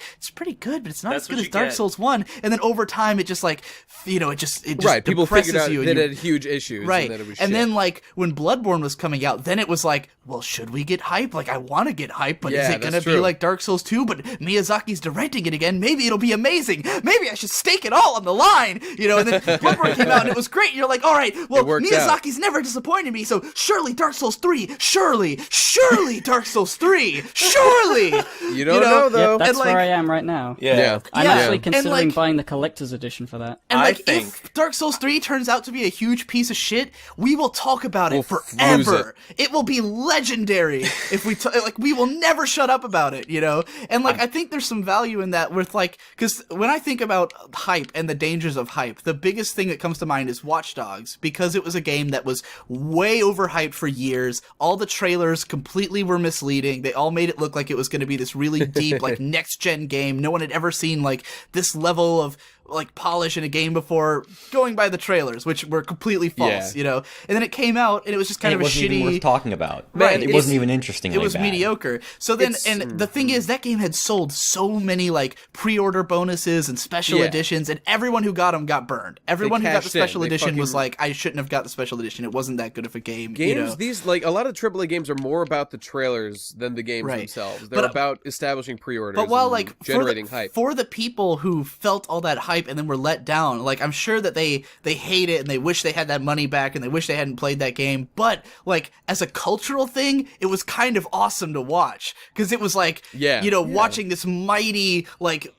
good, but it's not That's as good what as you Dark get. Souls 1." And then over time, it just like, it just Right. People depresses figured out you, that and it had huge issues. right. And, that it was And shit. then like when Bloodborne was coming out, then it was like well, should we get hype? Like, I want to get hype, but Yeah, is it going to that's be true. like Dark Souls 2, but Miyazaki's directing it again? Maybe it'll be amazing. Maybe I should stake it all on the line, you know? And then Bloodborne came out, and it was great. And you're like, all right, well, worked out. Miyazaki's never disappointed me, so surely Dark Souls 3, surely Dark Souls 3, surely. You don't know, though. Yep, that's And, like- where I am right now. Yeah. I'm Yeah. actually And, considering like- buying the collector's edition for that. And I like, think- if Dark Souls 3 turns out to be a huge piece of shit, we will talk about it We'll lose forever. It will be legendary if we like. We will never shut up about it, you know. And like, I think there's some value in that with like, because when I think about hype and the dangers of hype, the biggest thing that comes to mind is Watch Dogs, because it was a game that was way overhyped for years. All the trailers completely were misleading. They all made it look like it was going to be this really deep, like next gen game. No one had ever seen like this level of like polish in a game before, going by the trailers, which were completely false, Yeah. you know. And then it came out, and it was just kind And of it a wasn't shitty. even worth talking about. Right, It wasn't even interesting. It was bad. mediocre. So then, It's- and the thing is, that game had sold so many like pre-order bonuses and special Yeah. editions, and everyone who got them got burned. Everyone who got the cashed in. special They edition was fucking- like, I shouldn't have got the special edition. It wasn't that good of a game. Games, you know? these like a lot of AAA games are more about the trailers than the games Right. themselves. They're But- about establishing pre-orders. But while and like generating hype. for the people who felt all that hype and then were let down, like I'm sure that they hate it and they wish they had that money back and they wish they hadn't played that game. But like as a cultural thing, it was kind of awesome to watch, because it was like, Yeah. you know, Yeah. watching this mighty like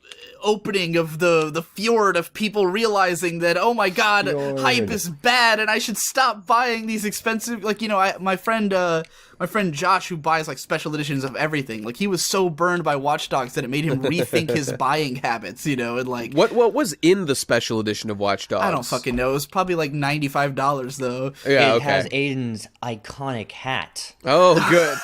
opening of the fjord of people realizing that, oh my god, hype is bad and I should stop buying these expensive, like, you know, my friend Josh, who buys like special editions of everything, like he was so burned by Watch Dogs that it made him rethink his buying habits, you know. And like, What was in the special edition of Watch Dogs? I don't fucking know. It was probably like $95 though. Yeah, It okay. has Aiden's iconic hat. Oh, good.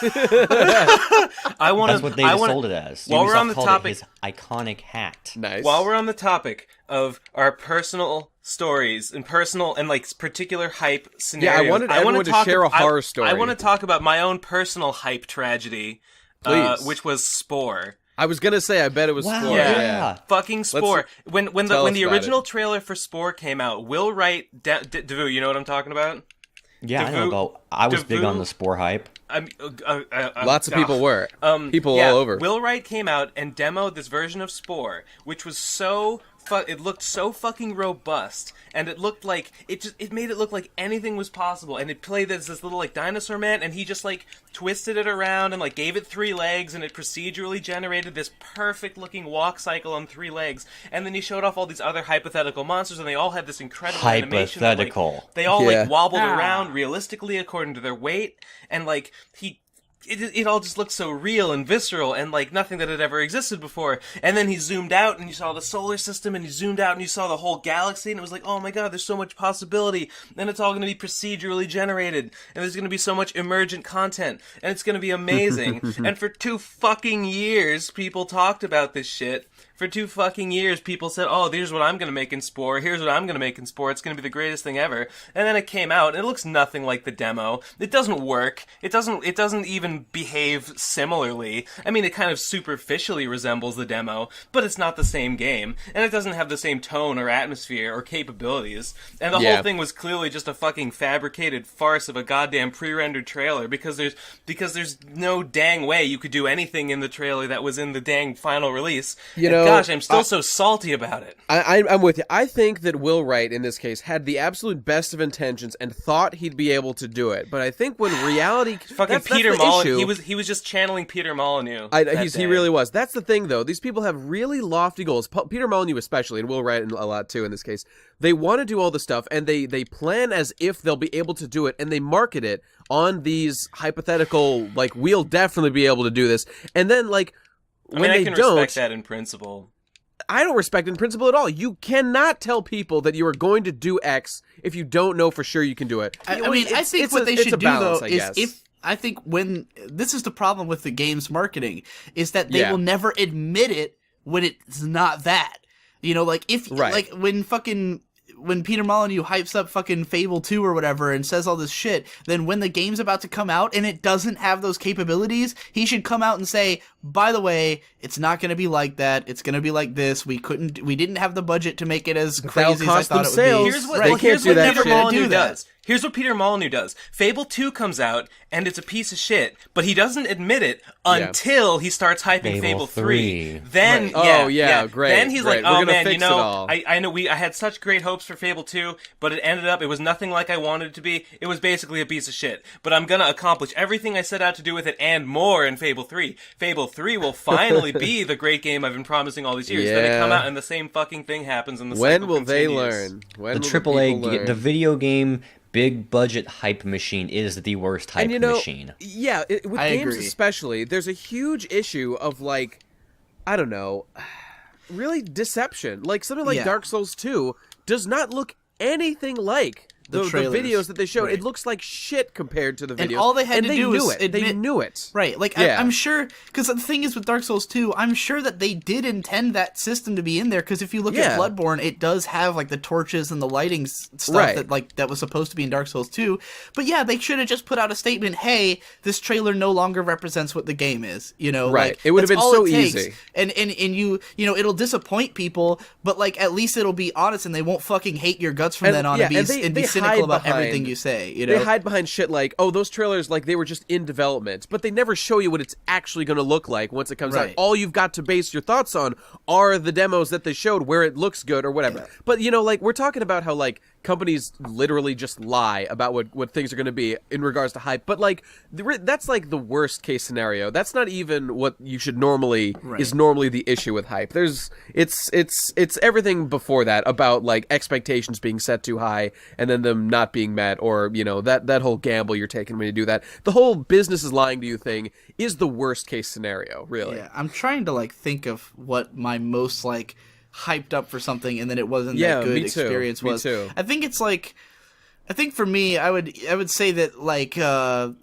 I want That's what they sold it as. While we're Ubisoft on the called it topic- his iconic hat. Nice. While we're on the topic of our personal stories and personal and like particular hype scenarios, wanted wanna everyone to talk share a ab- horror story. I want to talk about my own personal hype tragedy, Please. which was Spore. I was gonna say, I bet it was Wow, Spore. yeah. Fucking Spore. When tell us the about original it. trailer for Spore came out, Will Wright, Devu, you know what I'm talking about? Yeah, I know about. I was big on the Spore hype. Lots of people were. People yeah, all over. Will Wright came out and demoed this version of Spore, which was so it looked so fucking robust, and it looked like it made it look like anything was possible. And it played as this little like dinosaur man, and he just like twisted it around and like gave it 3 legs, and it procedurally generated this perfect looking walk cycle on 3 legs. And then he showed off all these other hypothetical monsters, and they all had this incredible animation. That, like, Hypothetical. they all Yeah. like wobbled around realistically according to their weight, and like it all just looked so real and visceral and like nothing that had ever existed before. And then he zoomed out and you saw the solar system, and he zoomed out and you saw the whole galaxy, and it was like, oh my god, there's so much possibility. And it's all going to be procedurally generated, and there's going to be so much emergent content, and it's going to be amazing. And for 2 fucking years, people talked about this shit. For 2 fucking years, people said, oh, here's what I'm going to make in Spore. Here's what I'm going to make in Spore. It's going to be the greatest thing ever. And then it came out, and it looks nothing like the demo. It doesn't work. It doesn't even behave similarly. I mean, it kind of superficially resembles the demo, but it's not the same game. And it doesn't have the same tone or atmosphere or capabilities. And the whole thing was clearly just a fucking fabricated farce of a goddamn pre-rendered trailer, because there's no dang way you could do anything in the trailer that was in the dang final release. You know, gosh, I'm still so salty about it. I'm with you. I think that Will Wright, in this case, had the absolute best of intentions and thought he'd be able to do it. But I think when reality... Fucking that's Peter the Molyneux. issue. He was just channeling Peter Molyneux. He really was. That's the thing, though. These people have really lofty goals. Peter Molyneux especially, and Will Wright a lot, too, in this case. They want to do all this stuff, and they plan as if they'll be able to do it, and they market it on these hypothetical, like, we'll definitely be able to do this. And then, like... I when mean, they I can don't, respect that in principle. I don't respect it in principle at all. You cannot tell people that you are going to do X if you don't know for sure you can do it. I mean, I think what they it's should a do balance, though I is guess. if I think when this is the problem with the game's marketing is that they Yeah. will never admit it when it's not that. You know, like if Right. like when Peter Molyneux hypes up fucking Fable 2 or whatever and says all this shit, then when the game's about to come out and it doesn't have those capabilities, he should come out and say, by the way, it's not going to be like that. It's going to be like this. We didn't have the budget to make it as crazy as I cost them thought it would sales. be. Here's what, They well, can't here's do what that Peter shit. Molyneux Do that. does. Here's what Peter Molyneux does. Fable 2 comes out, and it's a piece of shit, but he doesn't admit it until he starts hyping Fable 3. Then, great. Then he's great. like, We're oh gonna man, fix you know, it all. I had such great hopes for Fable 2, but it ended up, it was nothing like I wanted it to be. It was basically a piece of shit. But I'm gonna accomplish everything I set out to do with it and more in Fable 3. Fable 3 will finally be the great game I've been promising all these years. Then they come out and the same fucking thing happens and the When cycle will they continues. learn? When The will AAA, people learn? the video game big budget hype machine is the worst hype And you know, machine. yeah, with I games agree. especially, there's a huge issue of like, I don't know, really deception. Like something like Yeah. Dark Souls 2 does not look anything like the trailers. videos that they showed. Right. It looks like shit compared to the videos. And all they had to do knew was it. They admit- knew it. Right, like Yeah. I'm sure, because the thing is with Dark Souls 2, I'm sure that they did intend that system to be in there. Because if you look Yeah. at Bloodborne, it does have like the torches and the lighting stuff Right. that was supposed to be in Dark Souls 2. But yeah, they should have just put out a statement: "Hey, this trailer no longer represents what the game is." You know, Right. Like, It would have that's been all so it takes. easy. And you know, it'll disappoint people, but like at least it'll be honest, and they won't fucking hate your guts from And- then on yeah, and be and they be hide cynical about behind- everything you say. You They know, hide behind shit like, oh, those trailers, like, they were just in development, but they never show you what it's actually going to look like once it comes out. Right. All you've got to base your thoughts on are the demos that they showed where it looks good or whatever. But, you know, like, we're talking about how, like, companies literally just lie about what things are going to be in regards to hype. But, like, that's, like, the worst case scenario. That's not even what you should normally, is normally the issue with hype. It's everything before that about, like, expectations being set too high and then them not being met, or, you know, that whole gamble you're taking when you do that. The whole business is lying to you thing is the worst case scenario, really. Yeah, I'm trying to like think of what my most like hyped up for something and then it wasn't Yeah, that good me too. experience Me was. too. I think it's like, I think for me, I would say that like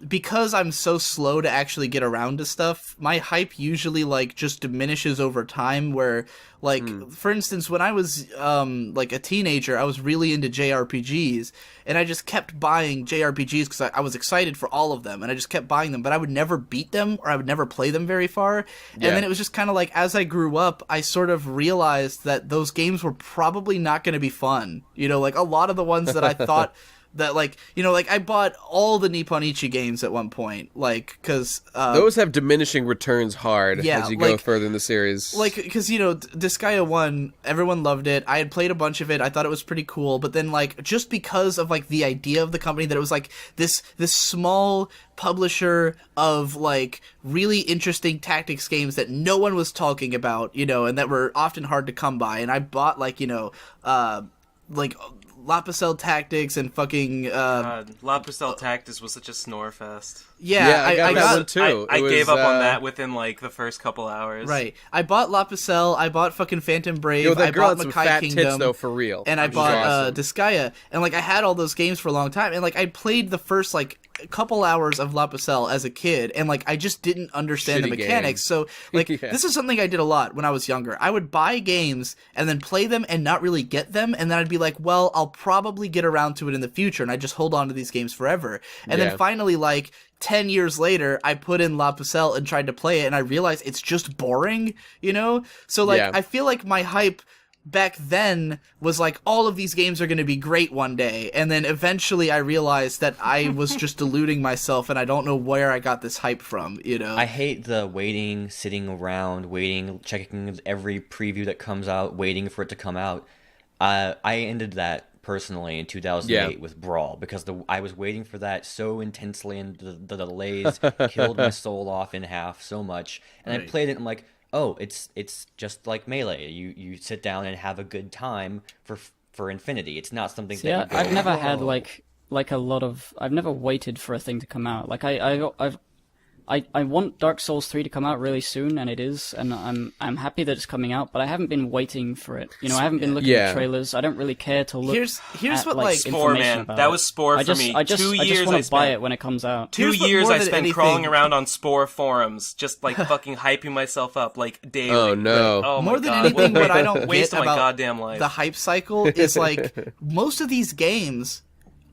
because I'm so slow to actually get around to stuff, my hype usually like just diminishes over time. Where like for instance, when I was like a teenager, I was really into JRPGs, and I just kept buying JRPGs because I was excited for all of them, and I just kept buying them, but I would never beat them or I would never play them very far. And then it was just kind of like as I grew up, I sort of realized that those games were probably not going to be fun. You know, like a lot of the ones that I thought. That like, you know, like I bought all the Nipponichi games at one point, like because Those have diminishing returns hard Yeah, as you go like- further in the series. like because you know Disgaea 1, everyone loved it. I had played a bunch of it. I thought it was pretty cool, but then like just because of like the idea of the company, that it was like this small publisher of like really interesting tactics games that no one was talking about, you know, and that were often hard to come by. And I bought like, you know, like Lapicel Tactics and fucking Lapicel Tactics was such a snore fest. Yeah, I got that got one too. I It gave was, up on that within like the first couple hours. Right. I bought Lapicel, I bought fucking Phantom Brave, Yo, that I girl bought had some Makai fat Kingdom, tits though, for real. and I She's bought awesome. Disgaea, and like I had all those games for a long time, and like I played the first like couple hours of Lapicel as a kid, and like I just didn't understand the Shitty game. mechanics. So like Yeah. this is something I did a lot when I was younger. I would buy games and then play them and not really get them, and then I'd be like, well, I'll probably get around to it in the future, and I just hold on to these games forever. And Yeah. then finally, like 10 years later, I put in Lapicel and tried to play it, and I realized it's just boring, you know? So like Yeah. I feel like my hype back then was like all of these games are going to be great one day, and then eventually I realized that I was just deluding myself, and I don't know where I got this hype from, you know. I hate the waiting, sitting around, waiting, checking every preview that comes out, waiting for it to come out. I ended that personally in 2008 Yeah. with Brawl because I was waiting for that so intensely, and the delays killed my soul off in half so much. And I played it, and I'm like, oh, it's just like Melee. You sit down and have a good time for infinity. It's not something Yeah, that you go, I've never had "Whoa." like a lot of. I've never waited for a thing to come out. Like I want Dark Souls 3 to come out really soon, and it is, and I'm happy that it's coming out. But I haven't been waiting for it. You know, I haven't been looking Yeah. at trailers. I don't really care to look. Here's at, what, like, Spore, information man. about That it. was Spore I for just, me. I just, 2 I years just I want to buy spent. it when it comes out. 2 Here's what, years more I than spent anything- crawling around on Spore forums, just like fucking hyping myself up like daily. Oh, no. Oh, my More than God. anything, what I don't Waste get of my about goddamn life. the hype cycle is like most of these games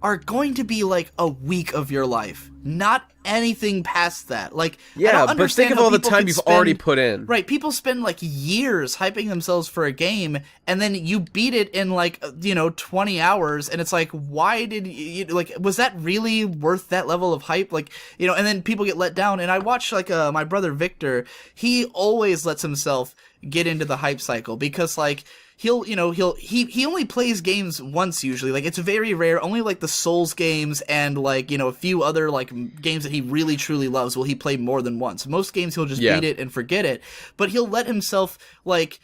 are going to be like a week of your life, not anything past that. Like, I Yeah, don't but understand think of how all the people time could you've spend- already put in. Right, people spend like years hyping themselves for a game, and then you beat it in like 20 hours, and it's like, why did you like? Was that really worth that level of hype? Like, and then people get let down. And I watch like my brother Victor. He always lets himself get into the hype cycle because like. He only plays games once usually. Like, it's very rare. Only like the Souls games and like, a few other like games that he really truly loves will he play more than once. Most games he'll just beat it and forget it. But he'll let himself like,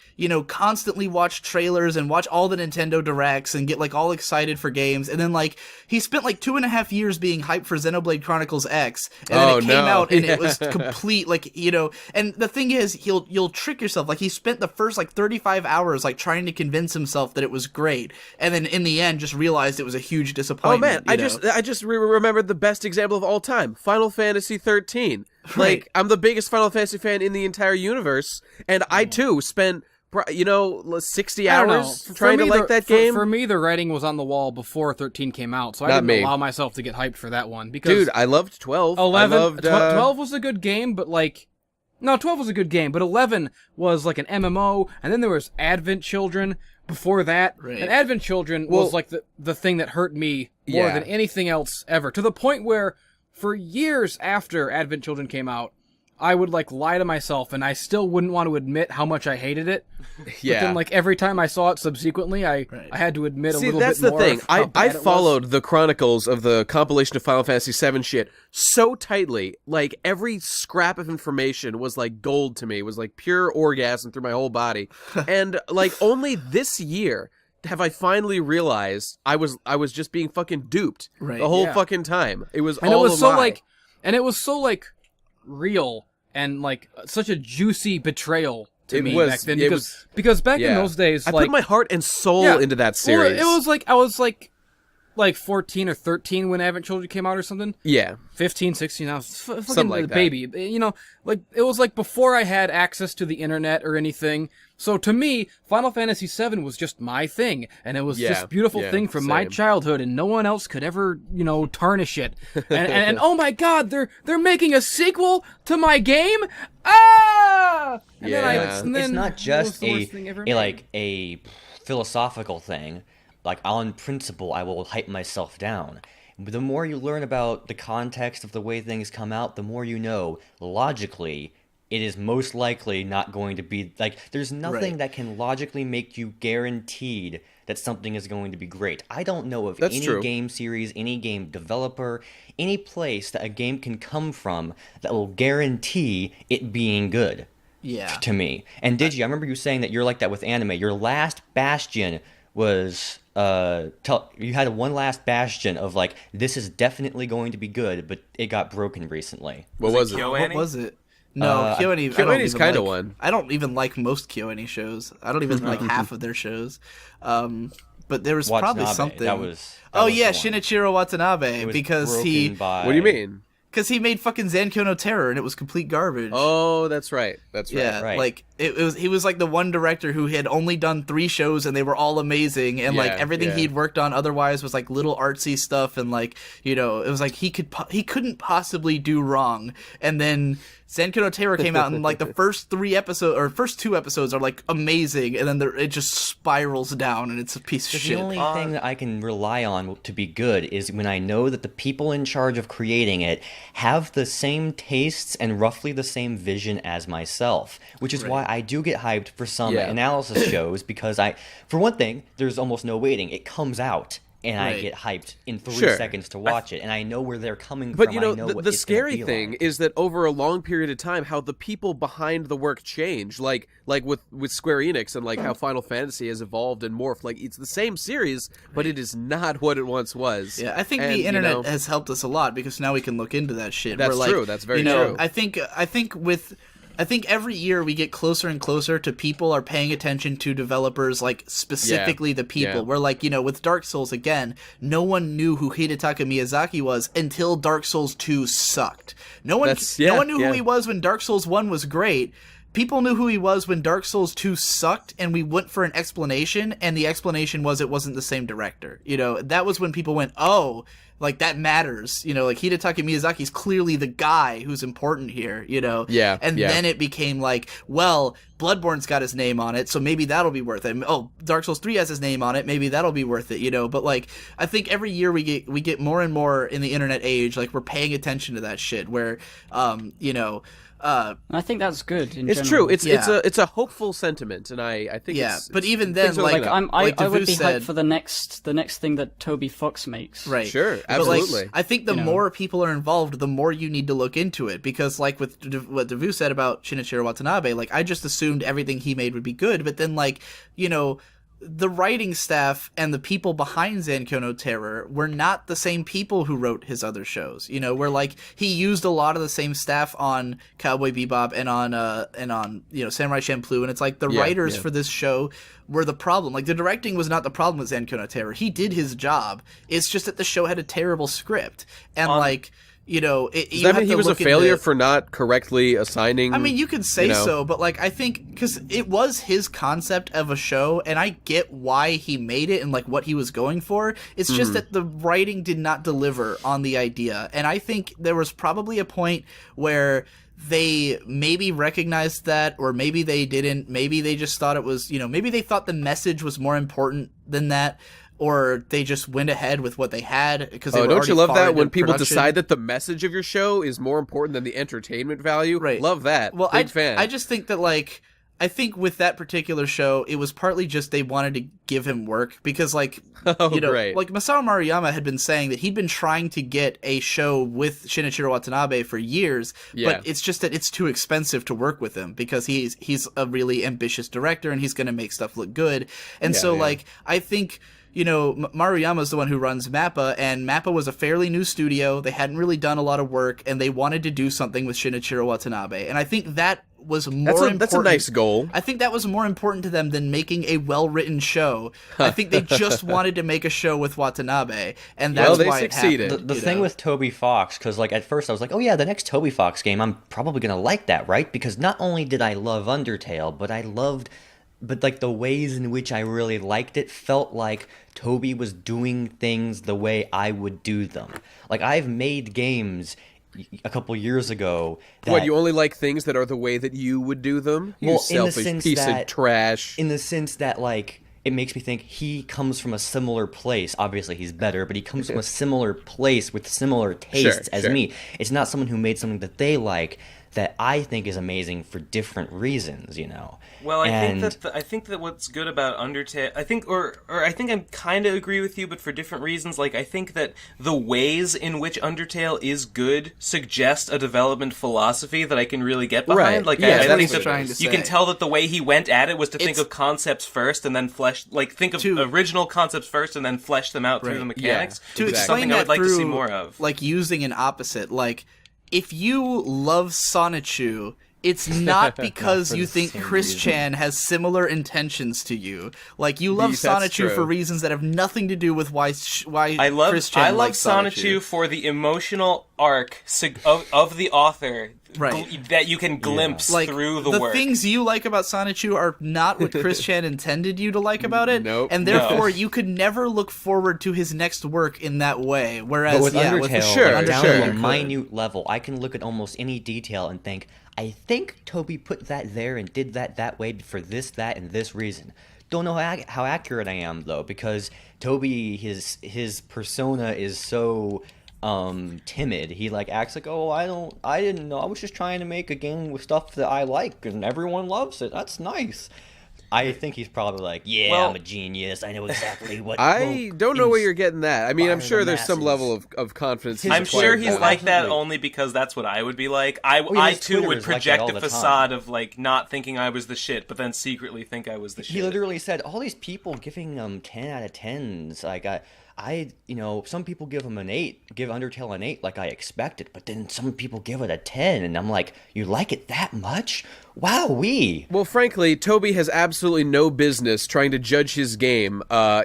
constantly watch trailers and watch all the Nintendo Directs and get like all excited for games. And then like he spent like 2.5 years being hyped for Xenoblade Chronicles X, and then it came out and it was complete like, and the thing is you'll trick yourself. Like, he spent the first like 35 hours like trying to convince himself that it was great, and then in the end just realized it was a huge disappointment. Oh man, I just remembered the best example of all time: Final Fantasy 13. Right. Like, I'm the biggest Final Fantasy fan in the entire universe, and I too spent 60 I don't know. hours trying to me, like that for, game. For me, the writing was on the wall before 13 came out, so I Not didn't me. allow myself to get hyped for that one. Because Dude, I loved 12. 11, I loved, 12 was a good game, but like... No, 12 was a good game, but 11 was like an MMO, and then there was Advent Children before that. Right. And Advent Children was like the thing that hurt me more than anything else ever. To the point where, for years after Advent Children came out, I would like lie to myself, and I still wouldn't want to admit how much I hated it. Yeah. But then, like, every time I saw it subsequently, I had to admit a little that's bit the more. thing. Of how I bad it was. followed the chronicles of the compilation of Final Fantasy VII shit so tightly. Like, every scrap of information was like gold to me. It was like pure orgasm through my whole body. And like, only this year have I finally realized I was just being fucking duped the whole fucking time. It was And all it was a so lie. like, and it was so like real and like such a juicy betrayal to It me was- back then it because back in Yeah. those days, I like, put my heart and soul yeah, into that well, series. it was like I was like 14 or 13 when Advent Children came out or something. Yeah. 15, 16, I was fucking Something like a that. baby. Like, it was like before I had access to the internet or anything. So to me, Final Fantasy VII was just my thing. And it was just a beautiful thing from my same. childhood, and no one else could ever, tarnish it. And oh my god, they're making a sequel to my game? Ah! And then Yeah. and then It's not it was just the worst thing ever made. a philosophical thing. Like, on principle, I will hype myself down. But the more you learn about the context of the way things come out, the more you know, logically, it is most likely not going to be... Like, there's nothing that can logically make you guaranteed that something is going to be great. I don't know of That's any true. game series, any game developer, any place that a game can come from that will guarantee it being good. Yeah. To me. And Digi, I remember you saying that you're like that with anime. Your last bastion was you had one last bastion of like, this is definitely going to be good, but it got broken recently. What was it? KyoAni? What was it? No, KyoAni. KyoAni's kinda one. I don't even like most KyoAni shows. I don't even like half of their shows. But there was probably Watanabe, something. that was oh the yeah, one. Shinichiro Watanabe, It was because broken he by... What do you mean? made fucking Zankou no Terror and it was complete garbage. Oh, that's right. That's right. Yeah, right. like he was like the one director who had only done 3 shows and they were all amazing, and like Yeah, everything yeah. he'd worked on otherwise was like little artsy stuff, and like it was like he couldn't possibly do wrong. And then Zankou no Terror came out, and like the first 2 episodes are like amazing, and then it just spirals down and it's a piece of The shit. only thing that I can rely on to be good is when I know that the people in charge of creating it have the same tastes and roughly the same vision as myself, which is why I do get hyped for some Yeah. analysis shows, because for one thing, there's almost no waiting. It comes out, and I Right. get hyped in 3 Sure. seconds to watch it, and I know where they're coming But from. you know, I know the what it's gonna scary be thing like. is that over a long period of time, how the people behind the work change. Like with Square Enix, and like how Final Fantasy has evolved and morphed. Like, it's the same series, but it is not what it once was. Yeah, I think And, the internet you know, has helped us a lot, because now we can look into that shit. That's We're like, true, that's very you know, true. I think every year we get closer and closer to people are paying attention to developers, like specifically the people. Yeah. Where like, with Dark Souls again, no one knew who Hidetaka Miyazaki was until Dark Souls 2 sucked. No one knew who he was when Dark Souls 1 was great. people knew who he was when Dark Souls 2 sucked, and we went for an explanation, and the explanation was it wasn't the same director. That was when people went, oh, like, that matters. Like, Hidetaka Miyazaki's clearly the guy who's important here, Yeah. And then it became like, well, Bloodborne's got his name on it, so maybe that'll be worth it. Oh, Dark Souls 3 has his name on it, maybe that'll be worth it, But, like, I think every year we get more and more in the internet age, like, we're paying attention to that shit, where, I think that's good. It's general. true. It's a hopeful sentiment, and I think but even then, like I would be said, hyped for the next thing that Toby Fox makes. Right. Sure, But, absolutely. like, I think the more people are involved, the more you need to look into it, because like with what Devu said about Shinichiro Watanabe, like, I just assumed everything he made would be good, but then, like, the writing staff and the people behind Zankou no Terror were not the same people who wrote his other shows. Where, like, he used a lot of the same staff on Cowboy Bebop and on Samurai Champloo, and it's like the writers for this show were the problem. Like, the directing was not the problem with Zankou no Terror. He did his job. It's just that the show had a terrible script, and does that mean he was a failure for not correctly assigning? I mean, you could say so, but, like, I think because it was his concept of a show, and I get why he made it and, like, what he was going for. It's just that the writing did not deliver on the idea, and I think there was probably a point where they maybe recognized that, or maybe they didn't. Maybe they just thought it was, maybe they thought the message was more important than that. Or they just went ahead with what they had because they were don't you love that when people production. decide that the message of your show is more important than the entertainment value? Right. Love that. Well, Big fan. I just think that, like, I think with that particular show, it was partly just they wanted to give him work because, like, great. like Masaru Maruyama had been saying that he'd been trying to get a show with Shinichiro Watanabe for years, but it's just that it's too expensive to work with him because he's a really ambitious director and he's going to make stuff look good. And like, I think... Maruyama's the one who runs MAPPA, and MAPPA was a fairly new studio. They hadn't really done a lot of work, and they wanted to do something with Shinichiro Watanabe. And I think that was more important. That's a nice goal. I think that was more important to them than making a well-written show. I think they just wanted to make a show with Watanabe, and that's they why succeeded. it happened. The thing with Toby Fox, because, like, at first I was like, oh yeah, the next Toby Fox game, I'm probably going to like that, right? Because not only did I love Undertale, but like the ways in which I really liked it felt like Toby was doing things the way I would do them. Like, I've made games a couple years ago that... What, you only like things that are the way that you would do them? You selfish piece of trash. In the sense that, like, it makes me think he comes from a similar place. Obviously, he's better, but he comes from a similar place with similar tastes as me. It's not someone who made something that they like that I think is amazing for different reasons, Well, I think that what's good about Undertale, I think I kind of agree with you, but for different reasons. Like, I think that the ways in which Undertale is good suggest a development philosophy that I can really get behind. Right. Like, Yeah, I think that's what I'm trying that to you can say. tell that the way he went at it was to think of concepts first and then think of original concepts first and then flesh them out through the mechanics. To which is explain something I that would like to through, see more of. like, using an opposite, like, if you love Sonichu, it's not because you think Chris Chan has similar intentions to you. Like, you love Sonichu for reasons that have nothing to do with why Chris Chan likes Sonichu for the emotional arc of the author. Right. That you can glimpse through the work. The things you like about Sonichu are not what Chris Chan intended you to like about it. Nope. And therefore, you could never look forward to his next work in that way. Whereas, but with Undertale, down Undertale, to a minute level, I can look at almost any detail and think, I think Toby put that there and did that way for this, that, and this reason. Don't know how accurate I am, though, because Toby, his persona is so... timid. He like acts like, oh, I didn't know, I was just trying to make a game with stuff that I like and everyone loves it. That's nice. I think he's probably like, I'm a genius. I know exactly what. I don't know where you're getting that. I mean, I'm sure there's some level of confidence. I'm sure he's like that only because that's what I would be like. I too would project a facade of like not thinking I was the shit, but then secretly think I was the shit. He literally said all these people giving 10 out of 10s. Like some people give him an 8, give Undertale an 8 like I expected, but then some people give it a 10, and I'm like, you like it that much? Wowee! Well, frankly, Toby has absolutely no business trying to judge his game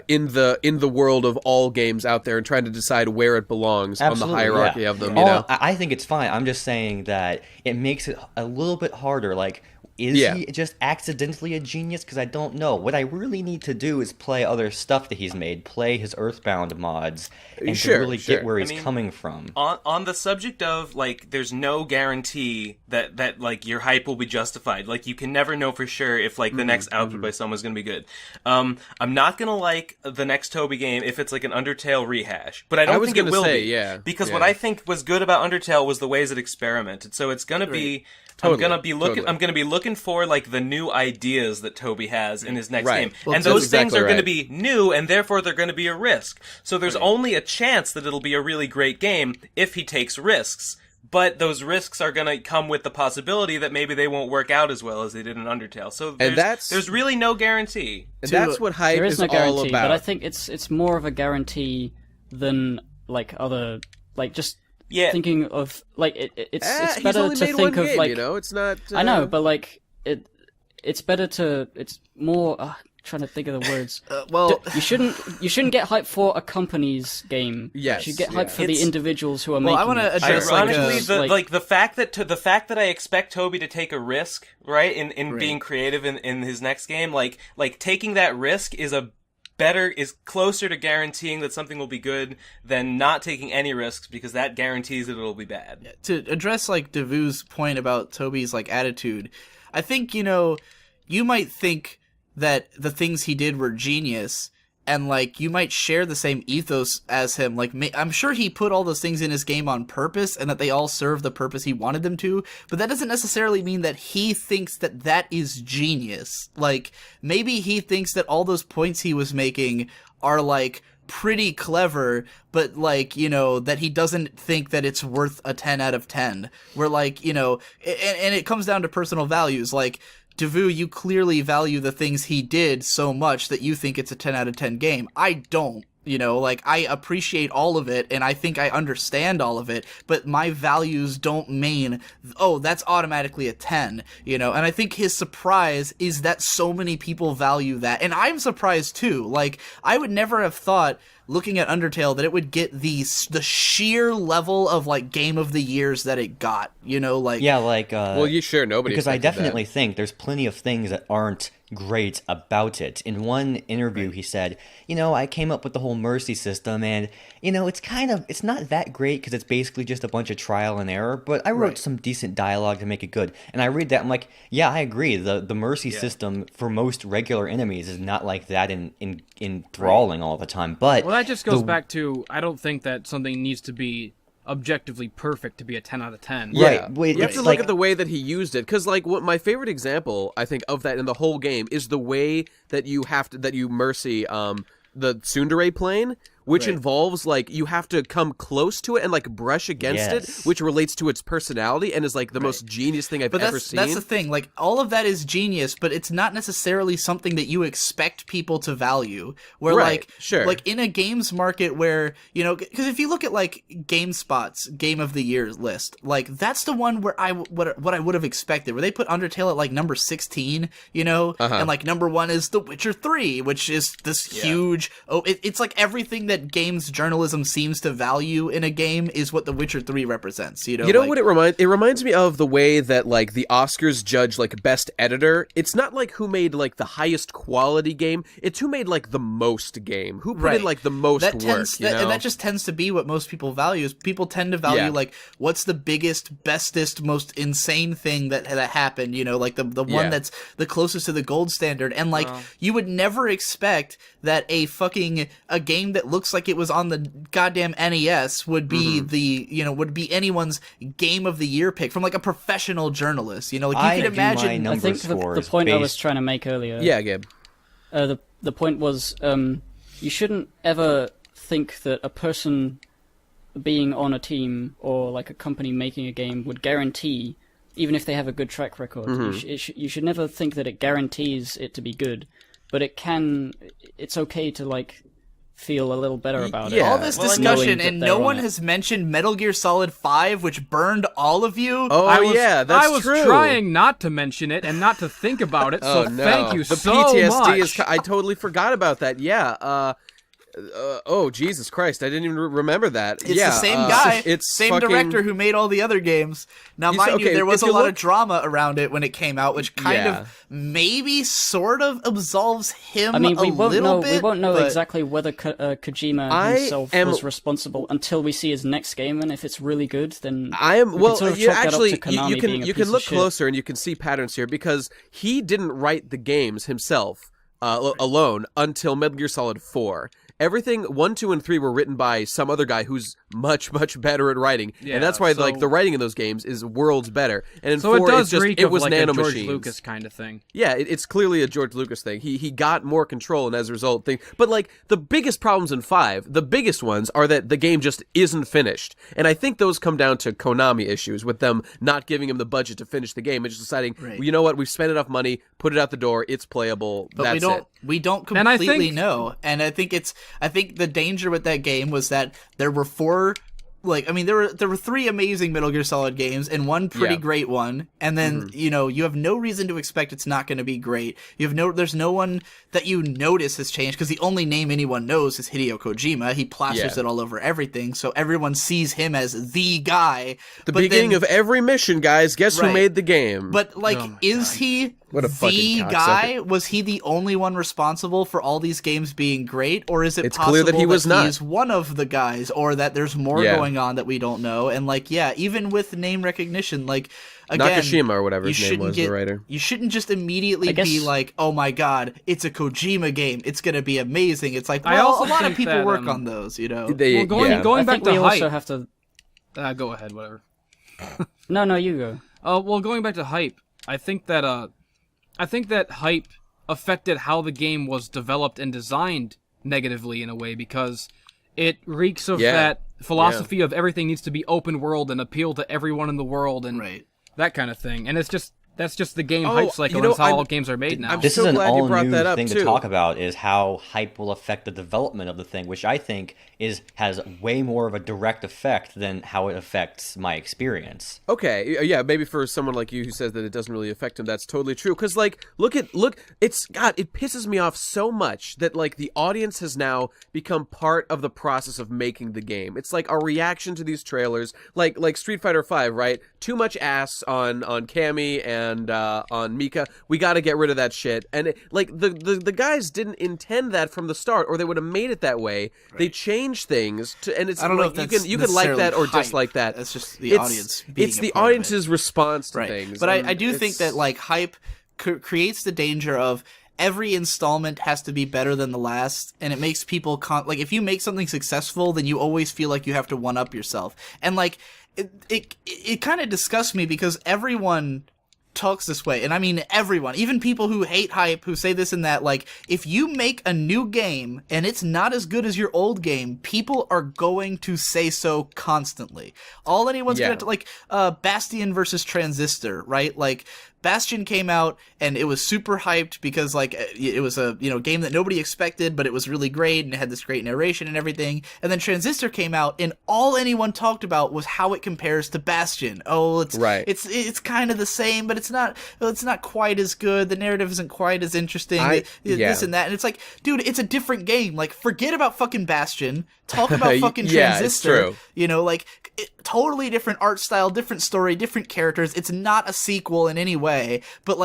in the world of all games out there and trying to decide where it belongs on the hierarchy of them. I think it's fine. I'm just saying that it makes it a little bit harder. Like, is Yeah. he just accidentally a genius? Because I don't know. What I really need to do is play other stuff that he's made, play his Earthbound mods, and Sure, to really sure. get where he's I mean, coming from. On the subject of, like, there's no guarantee that like, your hype will be justified. Like, you can never know for sure if, like, the next output by someone's gonna be good. I'm not gonna like the next Toby game if it's, like, an Undertale rehash. But I don't was think it gonna will say, be. yeah, Because yeah. what I think was good about Undertale was the ways it experimented. So it's gonna be... Totally, I'm gonna be looking for, like, the new ideas that Toby has in his next Right. game, Well, and that's those things exactly are going to right. be new, and therefore they're going to be a risk. So there's only a chance that it'll be a really great game if he takes risks. But those risks are going to come with the possibility that maybe they won't work out as well as they did in Undertale. So there's really no guarantee. And that's what hype There is no all guarantee, about. but I think it's more of a guarantee than like other like just Yeah. thinking of like it's he's better only to made think one of game, like you know, it's not. I know, but like it's better to it's more trying to think of the words. You shouldn't get hyped for a company's game. Yes, you should get hyped yeah. for the individuals who are Well, making. I want to it. address Ironically, like the fact that I expect Toby to take a risk, right, in being creative in his next game, like taking that risk is closer to guaranteeing that something will be good than not taking any risks, because that guarantees that it'll be bad. to address like Devu's point about Toby's like attitude, I think, you know, you might think that the things he did were genius, and like you might share the same ethos as him. Like I'm sure he put all those things in his game on purpose, and that they all serve the purpose he wanted them to. But that doesn't necessarily mean that he thinks that that is genius. Like maybe he thinks that all those points he was making are like pretty clever, but like, you know, that he doesn't think that it's worth a 10 out of 10. Where like, you know, and it comes down to personal values. Like Devu, you clearly value the things he did so much that you think it's a 10 out of 10 game. I don't. You know, like, I appreciate all of it, and I think I understand all of it, but my values don't mean, oh, that's automatically a 10, you know? And I think his surprise is that so many people value that, and I'm surprised too. Like, I would never have thought, looking at Undertale, that it would get the sheer level of, like, Game of the Years that it got, you know? Like, Yeah, like... well, you sure, nobody Because I expected definitely that. think there's plenty of things that aren't great about it. In one interview, he said, you know, I came up with the whole mercy system, and, you know, it's not that great because it's basically just a bunch of trial and error, but I wrote some decent dialogue to make it good. And I read that, I'm like, yeah, I agree. The mercy system for most regular enemies is not like that in enthralling all the time. But Well, that just goes back to, I don't think that something needs to be objectively perfect to be a 10 out of 10. Yeah, Right, wait, you have it's to like- look at the way that he used it, because like what my favorite example I think of that in the whole game is the way that you mercy the tsundere plane, which involves like you have to come close to it and like brush against Yes. it, which relates to its personality and is like the most genius thing I've But ever seen. that's the thing. Like, all of that is genius, but it's not necessarily something that you expect people to value. Where, Right, like, sure. like in a games market where, you know, because if you look at like GameSpot's Game of the Year list, like that's the one where what I would have expected, where they put Undertale at like number 16, you know, and like number 1 is The Witcher 3, which is this huge. Oh, it's like everything that games journalism seems to value in a game is what The Witcher 3 represents. You know, You know like, what it reminds? It reminds me of the way that like the Oscars judge like best editor. It's not like who made like the highest quality game. It's who made like the most game. Who put in like the most that work. tends, You know? And that just tends to be what most people value. Is people tend to value like what's the biggest, bestest, most insane thing that happened. You know, like the one that's the closest to the gold standard. And like you would never expect that a game that looks like it was on the goddamn NES would be would be anyone's Game of the Year pick from like a professional journalist. You know, like you I can do my imagine. number I think the scores point I was based- trying to make earlier. Yeah, Gabe. The point was you shouldn't ever think that a person being on a team or like a company making a game would guarantee, even if they have a good track record, you should never think that it guarantees it to be good, but it's okay to like feel a little better about it. yeah. All this Well, discussion, knowing that and they're no on one it. has mentioned Metal Gear Solid 5, which burned all of you. Oh I that's was true. trying not to mention it and not to think about it, so Oh no! thank you the so PTSD much. is. I totally forgot about that. Yeah. Oh, Jesus Christ! I didn't even remember that. It's the same guy, it's same fucking... director who made all the other games. Now, mind you, there was a lot of drama around it when it came out, which kind of maybe sort of absolves him. I mean, we won't know. Bit, we won't know exactly whether Kojima himself was responsible until we see his next game, and if it's really good, then actually you can look closer and you can see patterns here because he didn't write the games himself alone until Metal Gear Solid 4. Everything 1, 2, and 3 were written by some other guy who's much, much better at writing, and that's why like the writing in those games is worlds better. And in 4, it was like nanomachines. A George Lucas kind of thing. Yeah, it's clearly a George Lucas thing. He got more control, and as a result, but like the biggest problems in 5, the biggest ones are that the game just isn't finished, and I think those come down to Konami issues with them not giving him the budget to finish the game and just deciding, well, you know what, we've spent enough money, put it out the door, it's playable. But we don't completely know, and I think the danger with that game was that there were 4, there were 3 amazing Metal Gear Solid games and one pretty great one, and then you have no reason to expect it's not going to be great. There's no one that you notice has changed because the only name anyone knows is Hideo Kojima. He plasters it all over everything, so everyone sees him as the guy. The beginning of every mission, guys. Guess who made the game? But is he? What a the guy? Was he the only one responsible for all these games being great, or is it possible clear that he was not. He's one of the guys, or that there's more going on that we don't know? And even with name recognition, again, Nakashima or whatever his name was, the writer. You shouldn't just immediately be like, "Oh my God, it's a Kojima game. It's gonna be amazing." It's like, well, a lot of people work on those, you know. Going back to we hype. Also have to. Go ahead, whatever. No, you go. Well, going back to hype, I think that hype affected how the game was developed and designed negatively in a way because it reeks of that philosophy of everything needs to be open world and appeal to everyone in the world and that kind of thing. And that's just the game hype cycle. That's how all games are made now. This is an all-new thing to talk about, is how hype will affect the development of the thing, which I think has way more of a direct effect than how it affects my experience. Okay, yeah, maybe for someone like you who says that it doesn't really affect him, that's totally true. Because, look, it pisses me off so much that, the audience has now become part of the process of making the game. It's like our reaction to these trailers, like Street Fighter V, right? Too much ass on Cammy and on Mika. We got to get rid of that shit. And the guys didn't intend that from the start, or they would have made it that way. Right. They changed things to, and it's I don't know if you can like that or hype. dislike that. That's just the audience. It's the audience's response to things. But I do think that hype creates the danger of every installment has to be better than the last, and it makes people if you make something successful, then you always feel like you have to one up yourself, and it kind of disgusts me because everyone talks this way, and I mean everyone, even people who hate hype, who say this and that, if you make a new game and it's not as good as your old game, people are going to say so constantly. All anyone's gonna Bastion versus Transistor, right? Bastion came out and it was super hyped because it was a game that nobody expected, but it was really great and it had this great narration and everything. And then Transistor came out and all anyone talked about was how it compares to Bastion. Oh, it's kind of the same, but it's not quite as good. The narrative isn't quite as interesting. This and that, and it's like, dude, it's a different game. Forget about fucking Bastion. Talk about fucking Transistor. It's true. Totally different art style, different story, different characters. It's not a sequel in any way, but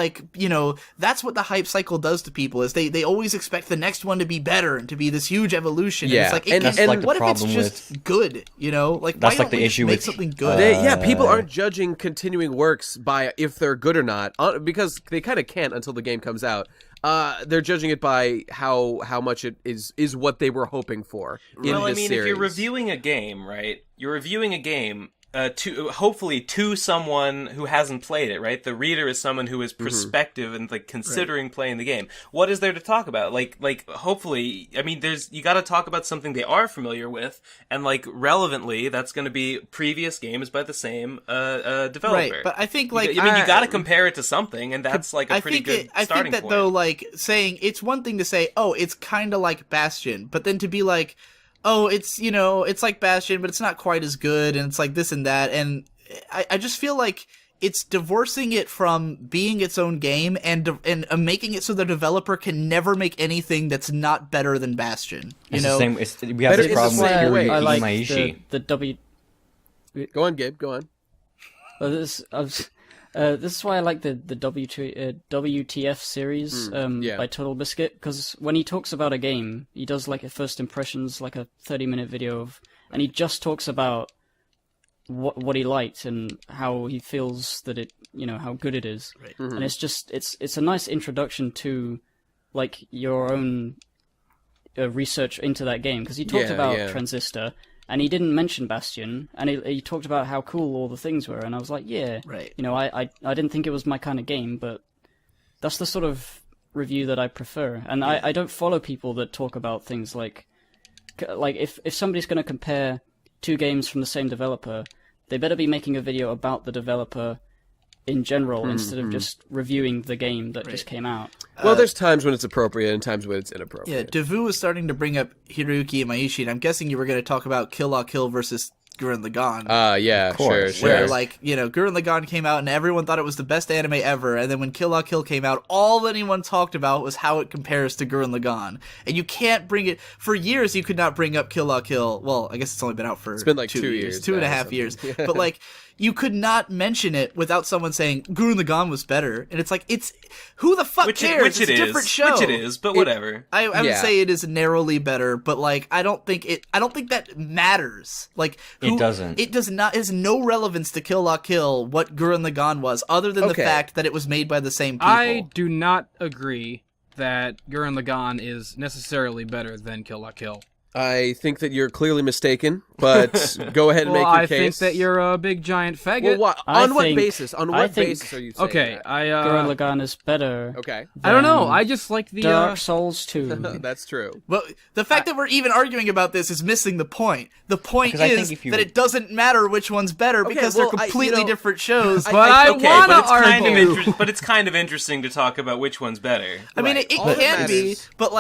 that's what the hype cycle does to people, is they always expect the next one to be better and to be this huge evolution. Yeah. And it's what if it's just good, that's why the issue with something good? People aren't judging continuing works by if they're good or not, because they kind of can't until the game comes out. They're judging it by how much it is what they were hoping for in this series. If you're reviewing a game, right? You're reviewing a game hopefully to someone who hasn't played it, right? The reader is someone who is prospective and considering playing the game. What is there to talk about? Hopefully, I mean, you got to talk about something they are familiar with, and relevantly, that's going to be previous games by the same developer. Right, but I think you got to compare it to something, and that's a pretty good starting point. I think that though, saying it's one thing to say, oh, it's kind of like Bastion, but then to be like, oh, it's it's like Bastion, but it's not quite as good, and it's like this and that, and I just feel like it's divorcing it from being its own game and making it so the developer can never make anything that's not better than Bastion. We have this problem with I like Imaishi. the W. Go on, Gabe. Go on. This is why I like the WTF series by Total Biscuit, because when he talks about a game, he does like a first impressions, like a 30-minute video and he just talks about what he liked and how he feels that it, how good it is. Right. Mm-hmm. And it's just it's a nice introduction to like your own research into that game, because he talked about Transistor. And he didn't mention Bastion, and he talked about how cool all the things were, and I was like, yeah, right. I didn't think it was my kind of game, but that's the sort of review that I prefer. And I don't follow people that talk about things like if somebody's going to compare two games from the same developer, they better be making a video about the developer in general instead of just reviewing the game that just came out. Well, there's times when it's appropriate and times when it's inappropriate. Yeah, Devu was starting to bring up Hiroyuki Imaishi, and I'm guessing you were going to talk about Kill La Kill versus Gurren Lagann. Yeah, course, sure. Where, Gurren Lagann came out and everyone thought it was the best anime ever, and then when Kill La Kill came out, all anyone talked about was how it compares to Gurren Lagann. And you can't bring it... For years, you could not bring up Kill La Kill. Well, I guess it's only been out for... It's been like 2 years. now, 2.5 years. But, you could not mention it without someone saying Gurren Lagann was better. And it's like, who the fuck cares? It's a different show. Which it is, but whatever. I would say it is narrowly better, but I don't think that matters. It doesn't. It does not. It has no relevance to Kill La Kill what Gurren Lagann was, other than the fact that it was made by the same people. I do not agree that Gurren Lagann is necessarily better than Kill La Kill. I think that you're clearly mistaken, but go ahead and make your I case. think that you're a big giant faggot. Well, on what basis? On what basis are you saying that? Gurren Lagann is better. Okay. I don't know. I just like the Dark Souls 2. That's true. Well, the fact that we're even arguing about this is missing the point. The point is that it doesn't matter which one's better because they're completely different shows. But I want to argue. But it's kind of interesting to talk about which one's better. I mean, it can be, but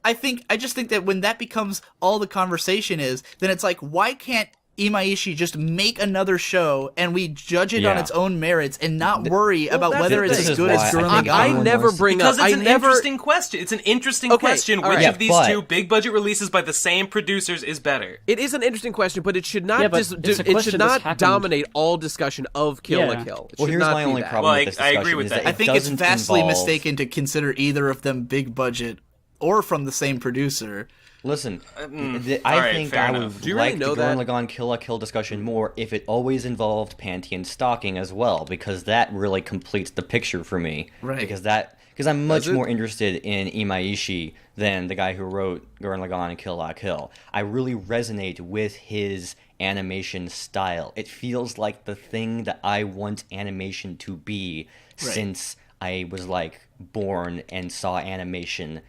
I just think that when that becomes all the conversation is, then it's like, why can't Imaishi just make another show and we judge it on its own merits and not worry about whether it's as good as Gurren Lagann? I never bring because up... it's an interesting question. It's an interesting question. Which of these two big budget releases by the same producers is better? It is an interesting question, but it should not it should not dominate all discussion of Kill La Kill. Well, here's my only problem with this discussion. I agree with that. I think it's vastly mistaken to consider either of them big budget or from the same producer. Listen, I think I would like the Gurren Lagann Kill La Kill discussion more if it always involved Pantheon stalking as well, because that really completes the picture for me. Right. Because I'm much more interested in Imaishi than the guy who wrote Gurren Lagann and Kill La Kill. I really resonate with his animation style. It feels like the thing that I want animation to be since I was born and saw animation.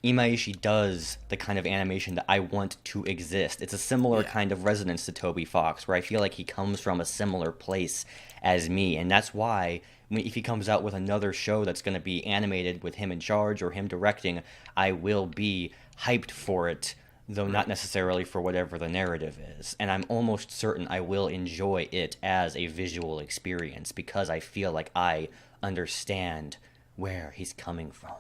Imaishi does the kind of animation that I want to exist. It's a similar kind of resonance to Toby Fox, where I feel like he comes from a similar place as me, and that's why if he comes out with another show that's going to be animated with him in charge or him directing, I will be hyped for it, though not necessarily for whatever the narrative is. And I'm almost certain I will enjoy it as a visual experience because I feel like I understand where he's coming from.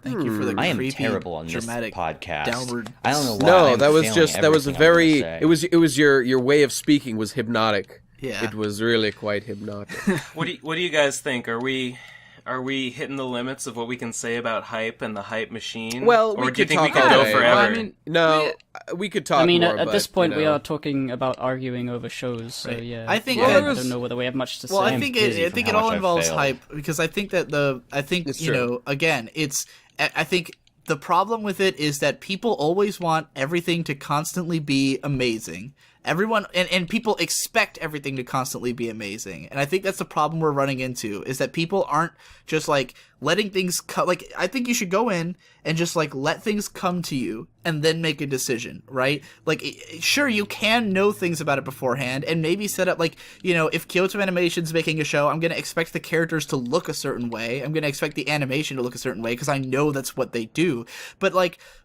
Thank you for the I am creepy, terrible on this dramatic, podcast. downward. I don't know why. No, I'm that was failing just everything I'm gonna say. it was your way of speaking was hypnotic. Yeah. It was really quite hypnotic. What do you guys think? Are we hitting the limits of what we can say about hype and the hype machine? Well, or we do you could think we talk could go all day. forever? No, we could talk more, at this point, but, we are talking about arguing over shows, so yeah. I think I don't know whether we have much to say. Well, I think it all involves hype, because I think that again, I think the problem with it is that people always want everything to constantly be amazing. Everyone and people expect everything to constantly be amazing, and I think that's the problem we're running into, is that people aren't just letting things I think you should go in and just let things come to you and then make a decision, right? Sure, you can know things about it beforehand and maybe set up if Kyoto Animation's making a show, I'm going to expect the characters to look a certain way. I'm going to expect the animation to look a certain way because I know that's what they do. But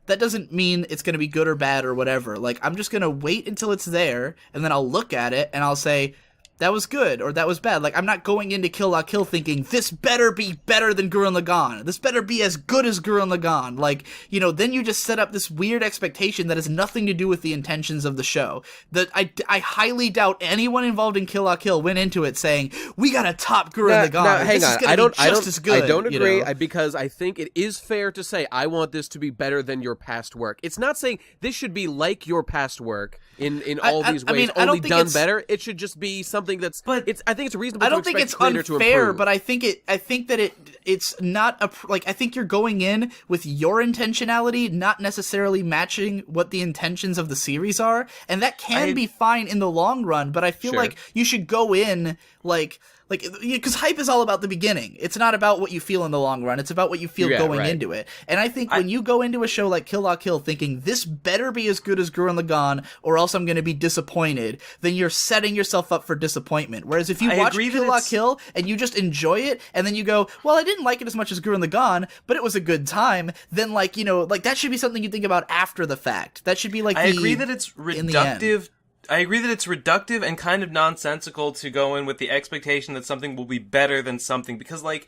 that doesn't mean it's going to be good or bad or whatever. I'm just going to wait until it's there, and then I'll look at it and I'll say, that was good or that was bad. Like, I'm not going into Kill La Kill thinking this better be better than Gurren Lagann. This better be as good as Gurren Lagann. Like, you know, then you just set up this weird expectation that has nothing to do with the intentions of the show. That I highly doubt anyone involved in Kill La Kill went into it saying, we gotta top Gurren Lagann. Now, hang this on. Is gonna be just as good. I don't agree, you know? because I think it is fair to say I want this to be better than your past work. It's not saying this should be like your past work in all these ways, mean, I don't only think done it's- better. It should just be something that's. But- I think it's reasonable. I don't to think expect it's creator to unfair, improve. but I think that it's not like I think you're going in with your intentionality not necessarily matching what the intentions of the series are, and that can be fine in the long run. But I feel Sure. like you should go in like because hype is all about the beginning. It's not about what you feel in the long run. It's about what you feel going right. into it. And I think when you go into a show like Kill La Kill thinking this better be as good as Gurren Lagann or else I'm going to be disappointed, then you're setting yourself up for disappointment. Whereas if you I watch agree that Kill La it's- Kill and you just enjoy it and then you go, well, I didn't like it as much as Gurren Lagann, but it was a good time, then like, you know, like that should be something you think about after the fact. That should be like I agree that it's in the end. reductive. I agree that it's reductive and kind of nonsensical to go in with the expectation that something will be better than something, because like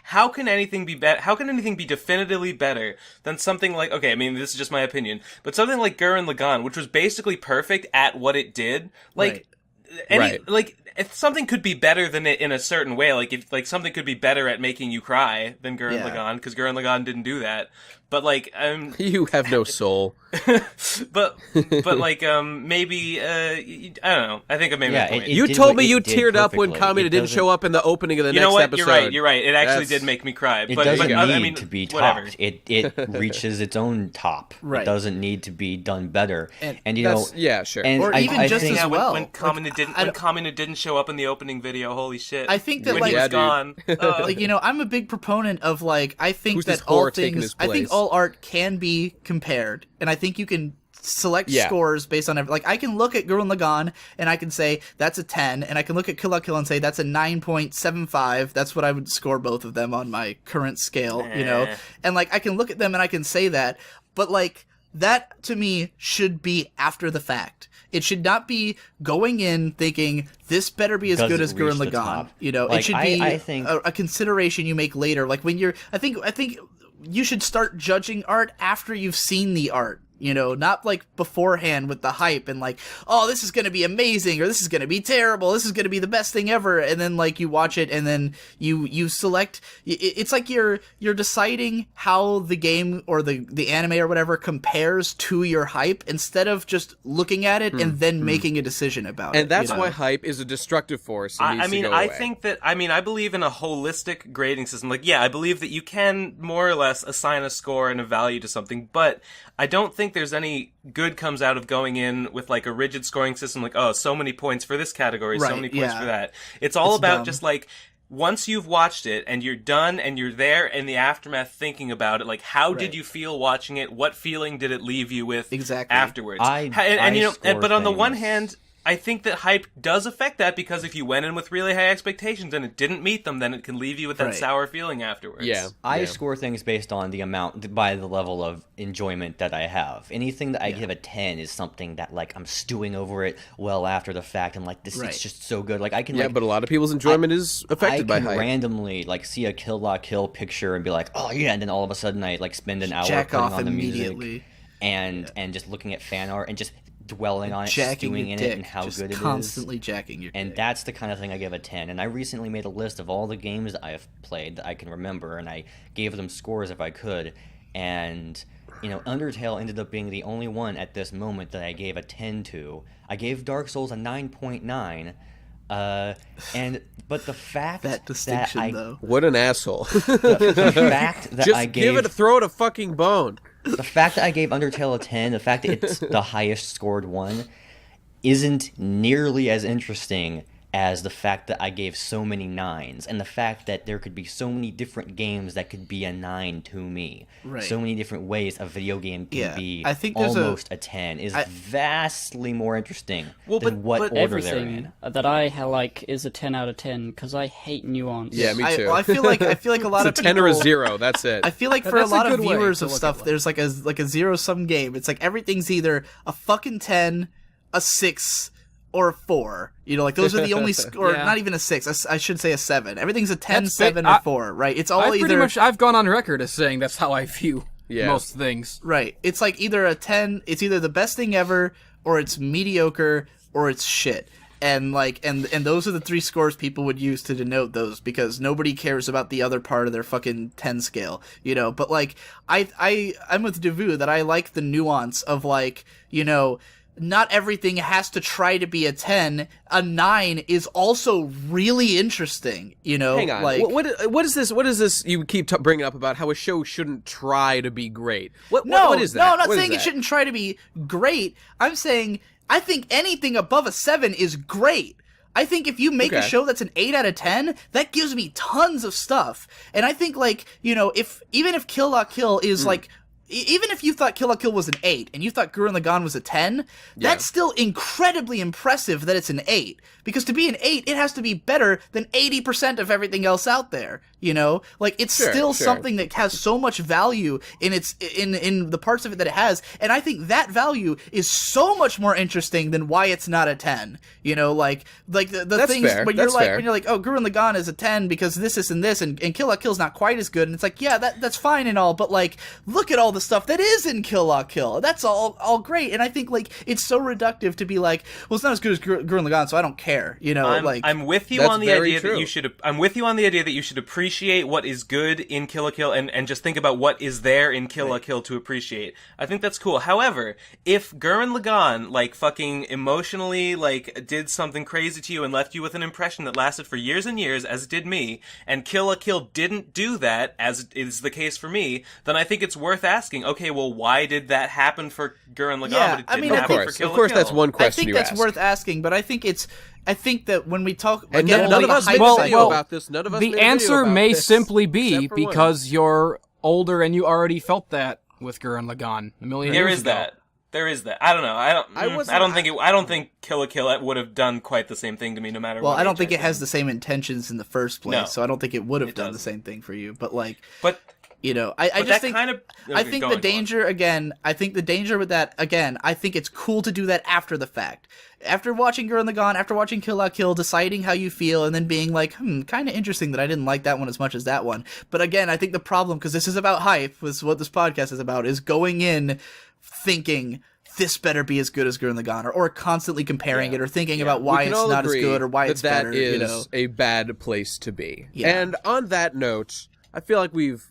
how can anything be how can anything be definitively better than something like, okay, I mean, this is just my opinion, but something like Gurren Lagann, which was basically perfect at what it did, like like if something could be better than it in a certain way, like if like something could be better at making you cry than Gurren Lagann, because Gurren Lagann didn't do that. But like you have no soul. but like maybe I don't know. I think I made my point. You did told what me it you did teared up when perfectly. Kamina It didn't doesn't- show up in the opening of the You next know what? episode. You're right. It actually That's- did make me cry. It But doesn't need I mean, to be whatever. topped. It reaches its own top. Right. It doesn't need to be done better. And you that's- know, Yeah, sure. and Or I, even I just think, as Yeah, well. when Like, Kamina Kamina didn't show up in the opening video, holy shit! I think that when like he was dude. gone. like, you know, I'm a big proponent of like I think Who's this that all whore taking things his I think place? all art can be compared, and I think you can select Yeah. scores based on like I can look at Gurren Lagann and I can say that's a 10, and I can look at Kill La Kill and say that's a 9.75. That's what I would score both of them on my current scale, you know. And like I can look at them and I can say that, but like that to me should be after the fact. It should not be going in thinking this better be as Does good it as Gurren reach the Lagann. top? You know, it Like, should be I think- a consideration you make later. Like when you're, I think you should start judging art after you've seen the art. You know, not like beforehand with the hype and like, oh, this is going to be amazing or this is going to be terrible. This is going to be the best thing ever. And then like you watch it and then you select. It's like you're deciding how the game or the anime or whatever compares to your hype instead of just looking at it and then making a decision about it. And that's you know? why hype is a destructive force. And needs I mean, to go I away. think that I believe in a holistic grading system. Like, yeah, I believe that you can more or less assign a score and a value to something, but I don't think there's any good comes out of going in with like a rigid scoring system, like, oh, so many points for this category, so Right, many points yeah. for that. It's all It's about dumb. just like, once you've watched it and you're done and you're there in the aftermath thinking about it, like, how did Right. you feel watching it? What feeling did it leave you with Exactly. afterwards? I you know, score but on the one things- hand, I think that hype does affect that, because if you went in with really high expectations and it didn't meet them, then it can leave you with that Right. sour feeling afterwards. Yeah. I score things based on the amount, by the level of enjoyment that I have. Anything that I give a 10 is something that, like, I'm stewing over it well after the fact. I'm like, this Right. is just so good. Like, I can, Yeah, like, but a lot of people's enjoyment is affected I by can hype. randomly, like, see a Kill La Kill picture and be like, oh, yeah, and then all of a sudden I, like, spend an hour Jack putting off on the immediately. music and just looking at fan art and just dwelling on it, Jacking stewing your in dick, it and how just good it is. constantly jacking your And dick. that's the kind of thing I give a 10. And I recently made a list of all the games that I've played that I can remember, and I gave them scores if I could. And, you know, Undertale ended up being the only one at this moment that I gave a 10 to. I gave Dark Souls a 9.9. But the fact That distinction, I, though. What an asshole. the fact that Just I give gave it, throw it a fucking bone. the fact that I gave Undertale a 10, the fact that it's the highest scored one, isn't nearly as interesting as the fact that I gave so many 9s, and the fact that there could be so many different games that could be a 9 to me. Right. So many different ways a video game can Yeah, be I think there's almost a 10 is vastly more interesting Well, than but what order they're Everything in. that I like is a 10 out of 10 because I hate nuance. Yeah, me too. I feel like a lot of It's a 10 or a people- 0, that's it. I feel like for a That's a lot of good way viewers to of look stuff, at life. there's like a zero sum game. It's like everything's either a fucking 10, a 6, or a 4. You know, like those are the only or Yeah. not even a 6. I should say a 7. Everything's a 10, That's 7, or 4, right? It's all I've gone on record as saying that's how I view most things. right. It's like either a 10, it's either the best thing ever, or it's mediocre, or it's shit. And like and those are the 3 scores people would use to denote those, because nobody cares about the other part of their fucking 10 scale, you know. But like I'm with Devu that I like the nuance of, like, you know, not everything has to try to be a 10. A 9 is also really interesting, you know. Hang on. Like, What is this? What is this you keep bringing up about how a show shouldn't try to be great? What is that? No, I'm not What is saying it that? shouldn't try to be great. I'm saying I think anything above a 7 is great. I think if you make a show that's an 8 out of 10, that gives me tons of stuff. And I think, like, you know, even if Kill La Kill is like, even if you thought Kill La Kill was an 8 and you thought Gurren Lagann was a 10, that's still incredibly impressive that it's an 8. Because to be an 8, it has to be better than 80% of everything else out there. You know, like, it's still something that has so much value in its in the parts of it that it has, and I think that value is so much more interesting than why it's not a 10. You know, like the That's things fair. when That's fair. you're like, oh, Gurren Lagann is a 10 because this, and Kill La Kill's not quite as good, and it's like, yeah, that's fine and all, but like, look at all the stuff that is in Kill La Kill. That's all great, and I think, like, it's so reductive to be like, well, it's not as good as Gurren Lagann, so I don't care. You know, I'm with you That's on the very idea true. that you should. I'm with you on the idea that you should appreciate what is good in Kill La Kill, and just think about what is there in Kill La Kill to appreciate. I think that's cool. However, if Gurren Lagann, like, fucking emotionally, like, did something crazy to you and left you with an impression that lasted for years and years, as it did me, and Kill La Kill didn't do that, as is the case for me, then I think it's worth asking, okay, well, why did that happen for Gurren Lagann, Yeah, but it I didn't mean, happen for Kill La Kill? Of course, that's one I question think you that's ask. worth asking, but I think that when we talk And again, none like of us the made hype a Well, video cycle- about this. None of us The made a video answer about may this, simply be except for one. because you're older and you already felt that with Gurren Lagann a million There years is ago. that. There is that. I don't know. I don't think Kill La Kill would have done quite the same thing to me, no matter Well, what. I don't age think it has was the same intentions in the first place, No. so I don't think it would have It done the doesn't. same thing for you. But like, But you know, I just that think kind of. I think the danger again. I think the danger with that again. I think it's cool to do that after the fact, after watching Gurren Lagann, after watching Kill La Kill, deciding how you feel, and then being like, kind of interesting that I didn't like that one as much as that one. But again, I think the problem, because this is about hype, was what this podcast is about, is going in thinking this better be as good as Gurren Lagann, or constantly comparing it, or thinking about why We can it's all not as agree good, or why that it's that better. is You know, a bad place to be. Yeah. And on that note, I feel like we've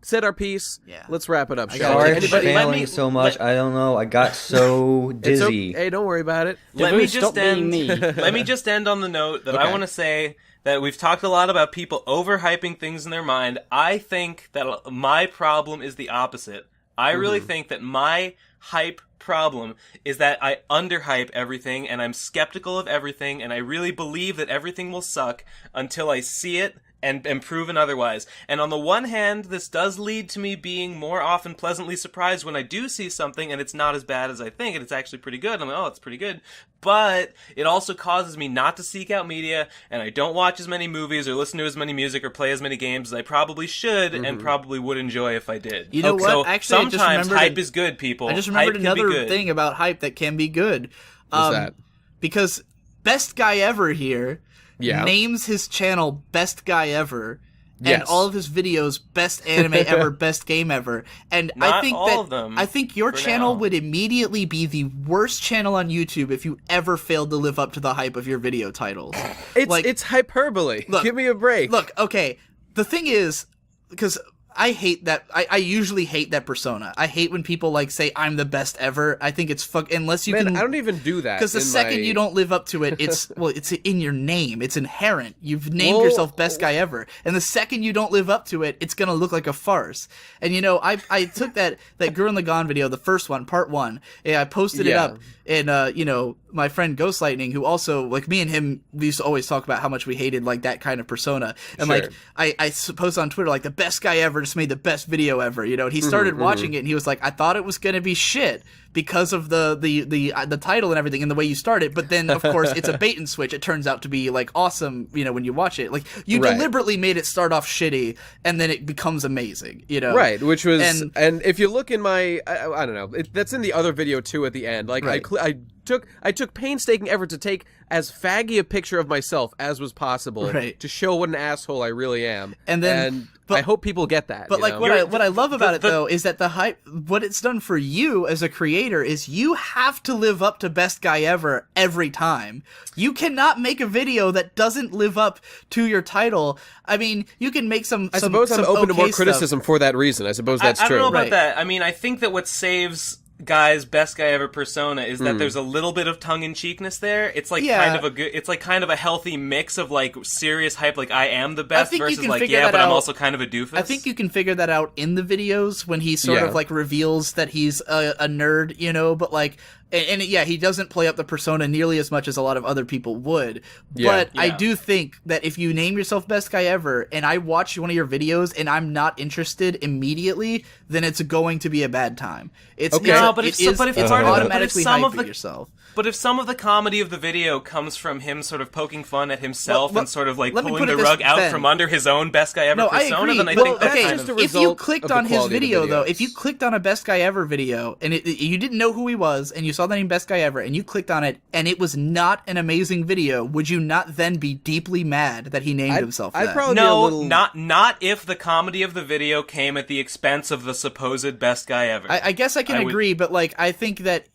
said our piece. Yeah. Let's wrap it up, shall Sorry we? for Anybody- let failing me- so much. let- I don't know. I got so It's dizzy. okay. Hey, don't worry about it. Let Devu, me stop just being end. me. Let me just end on the note that Okay. I want to say that we've talked a lot about people overhyping things in their mind. I think that my problem is the opposite. I really think that my hype problem is that I underhype everything, and I'm skeptical of everything, and I really believe that everything will suck until I see it and proven otherwise. And on the one hand, this does lead to me being more often pleasantly surprised when I do see something and it's not as bad as I think, and it's actually pretty good. I'm like, oh, it's pretty good. But it also causes me not to seek out media, and I don't watch as many movies or listen to as many music or play as many games as I probably should and probably would enjoy if I did. You know what? So Actually, I just sometimes remembered hype is good, people. I just Hype remembered can be another good. thing about hype that can be good. What's that? Because Best Guy Ever here names his channel Best Guy Ever, and Yes. all of his videos Best Anime Ever, Best Game Ever. And I Not think all that of them, I think your for channel now. would immediately be the worst channel on YouTube if you ever failed to live up to the hype of your video titles. It's hyperbole. Look, Give me a break. Look, okay. The thing is, because I hate that. I usually hate that persona. I hate when people like say I'm the best ever. I think it's unless you Man, can. I don't even do that. Because the in second my- you don't live up to it, it's it's in your name. It's inherent. You've named Well- yourself best guy ever, and the second you don't live up to it, it's gonna look like a farce. And you know, I took that Gurren Lagann video, the first one, part 1, and I posted it Yeah. up. And you know, my friend Ghost Lightning, who also, like, me and him, we used to always talk about how much we hated like that kind of persona. And Sure. like I posted on Twitter like the best guy ever just made the best video ever. You know, and he started watching it and he was like, I thought it was gonna be shit because of the title and everything and the way you start it, but then of course it's a bait and switch. It turns out to be like awesome, you know, when you watch it. Like you Right. deliberately made it start off shitty and then it becomes amazing, you know. Right, which was, And- and if you look in my, I don't know, that's in the other video too at the end. Like Right. I took painstaking effort to take as faggy a picture of myself as was possible to show what an asshole I really am. And I hope people get that. But like what I love about it though is that the hype, what it's done for you as a creator is you have to live up to best guy ever every time. You cannot make a video that doesn't live up to your title. I mean, you can make some. I suppose I'm open to more criticism for that reason. I suppose that's true. I don't know about that. I mean, I think that what saves Guy's best guy ever persona is that there's a little bit of tongue-in-cheekness there. It's like kind of a good, it's like kind of a healthy mix of like serious hype, like I am the best versus like but I'm also kind of a doofus. I think you can figure that out in the videos when he sort of like reveals that he's a nerd, you know, but like and he doesn't play up the persona nearly as much as a lot of other people would. But I do think that if you name yourself best guy ever and I watch one of your videos and I'm not interested immediately, then it's going to be a bad time. It's automatically hyping yourself. But if some of the comedy of the video comes from him sort of poking fun at himself and sort of like pulling the rug out from under his own best guy ever persona, then I think that's kind of... If you clicked on his video, though, if you clicked on a best guy ever video and you didn't know who he was and you saw the name best guy ever and you clicked on it and it was not an amazing video, would you not then be deeply mad that he named himself that? I'd probably not if the comedy of the video came at the expense of the supposed best guy ever. I guess I can agree, but like I think that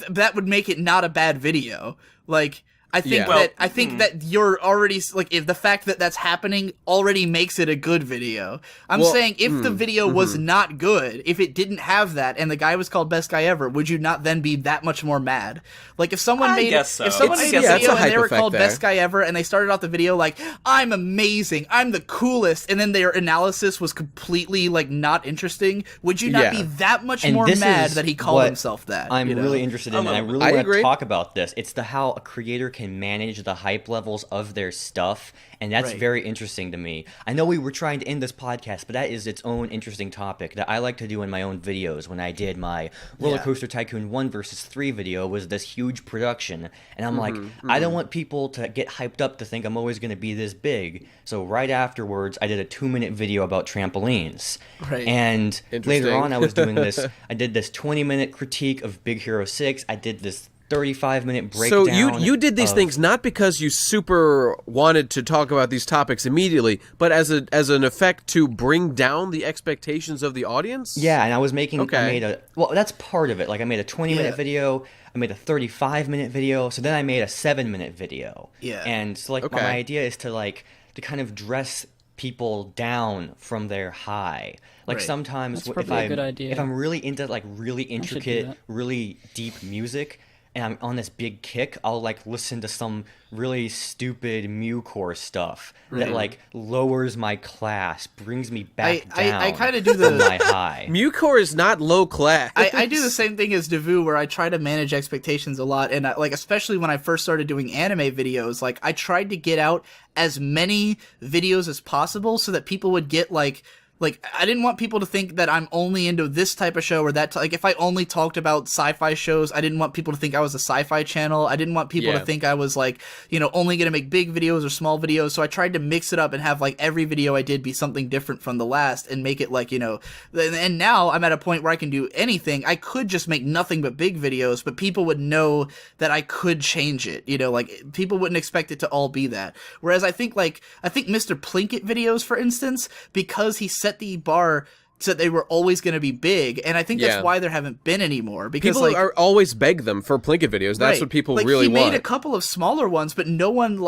that would make it not a bad video. Like I think that you're already like if the fact that that's happening already makes it a good video. I'm saying if the video was not good, if it didn't have that and the guy was called best guy ever, would you not then be that much more mad? Like if someone made a video and they were called best guy ever and they started off the video like I'm amazing, I'm the coolest, and then their analysis was completely like not interesting, would you not be that much more mad that he called himself that? I'm really interested in, and I really want to talk about this. It's how a creator can manage the hype levels of their stuff, and that's very interesting to me. I know we were trying to end this podcast, but that is its own interesting topic that I like to do in my own videos. When I did my Roller Coaster Tycoon 1 versus 3 video, was this huge production, and I'm like, I don't want people to get hyped up to think I'm always going to be this big. So right afterwards, I did a 2-minute video about trampolines. And later on, I was doing this. I did this 20-minute critique of Big Hero 6. I did this 35-minute breakdown. So you did these things not because you super wanted to talk about these topics immediately, but as an effect to bring down the expectations of the audience? Yeah, and I was making that's part of it. Like I made a 20-minute video, I made a 35-minute video, so then I made a 7-minute video. Yeah. And so like my idea is to kind of dress people down from their high. Like sometimes if I'm really into like really intricate, really deep music, and I'm on this big kick, I'll like listen to some really stupid Mewcore stuff that like lowers my class, brings me back down. I kind of do the my high. Mewcore is not low class. I do the same thing as Devu, where I try to manage expectations a lot, and especially when I first started doing anime videos, like I tried to get out as many videos as possible so that people would get like I didn't want people to think that I'm only into this type of show or that. Like, if I only talked about sci-fi shows, I didn't want people to think I was a sci-fi channel. I didn't want people to think I was, like, only going to make big videos or small videos. So I tried to mix it up and have, like, every video I did be something different from the last and make it, like, and now I'm at a point where I can do anything. I could just make nothing but big videos, but people would know that I could change it. Like, people wouldn't expect it to all be that. Whereas I think Mr. Plinkett videos, for instance, because he set the bar so they were always going to be big, and I think that's why there haven't been any more. Because people are always beg them for Plinkett videos. That's what people really want. He made a couple of smaller ones, but no one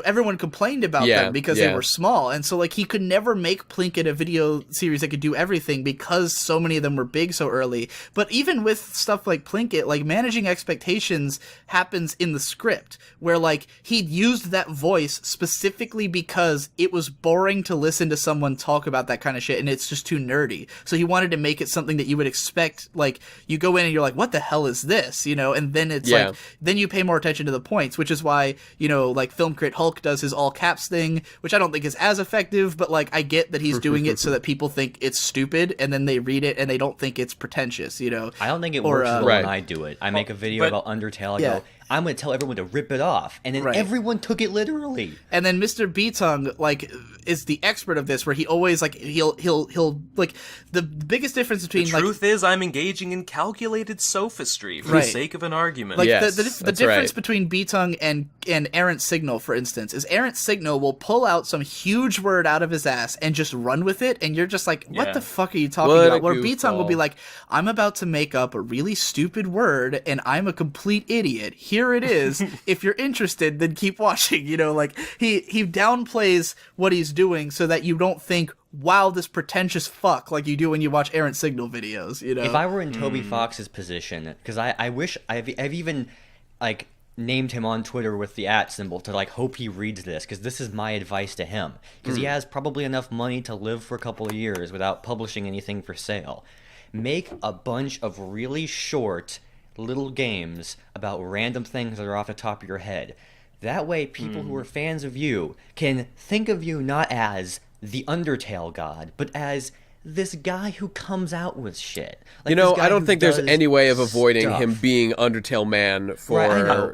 everyone complained about them because they were small, and so he could never make Plinkett a video series that could do everything because so many of them were big so early. But even with stuff like Plinkett, managing expectations happens in the script, where he used that voice specifically because it was boring to listen to someone talk about that kind of shit, and it's just too nerdy. So he wanted to make it something that you would expect. You go in and you're like, what the hell is this? And then it's then you pay more attention to the points, which is why Film Crit Hulk does his all caps thing, which I don't think is as effective, but I get that he's doing it so that people think it's stupid, and then they read it and they don't think it's pretentious. I don't think it works when I do it. I make a video about Undertale. I go, I'm going to tell everyone to rip it off. And then everyone took it literally. And then Mr. B-Tongue, like, is the expert of this, where he always, like, he'll like, the biggest difference between, the truth is I'm engaging in calculated sophistry for the sake of an argument. Like, Yes, the difference between B-Tongue and Errant Signal, for instance, is Errant Signal will pull out some huge word out of his ass and just run with it, and you're just like, what the fuck are you talking about? Where B-Tongue will be like, I'm about to make up a really stupid word, and I'm a complete idiot. Here it is. If you're interested, then keep watching. You know, like, he downplays what he's doing so that you don't think, wow, this pretentious fuck, like you do when you watch Errant Signal videos, you know? If I were in Toby Fox's position, because I wish, I've even, like, named him on Twitter with the @ symbol to, like, hope he reads this, because this is my advice to him. Because he has probably enough money to live for a couple of years without publishing anything for sale. Make a bunch of really short little games about random things that are off the top of your head. That way, people who are fans of you can think of you not as the Undertale god, but as this guy who comes out with shit. Like, you know, I don't think there's any way of avoiding him being Undertale man for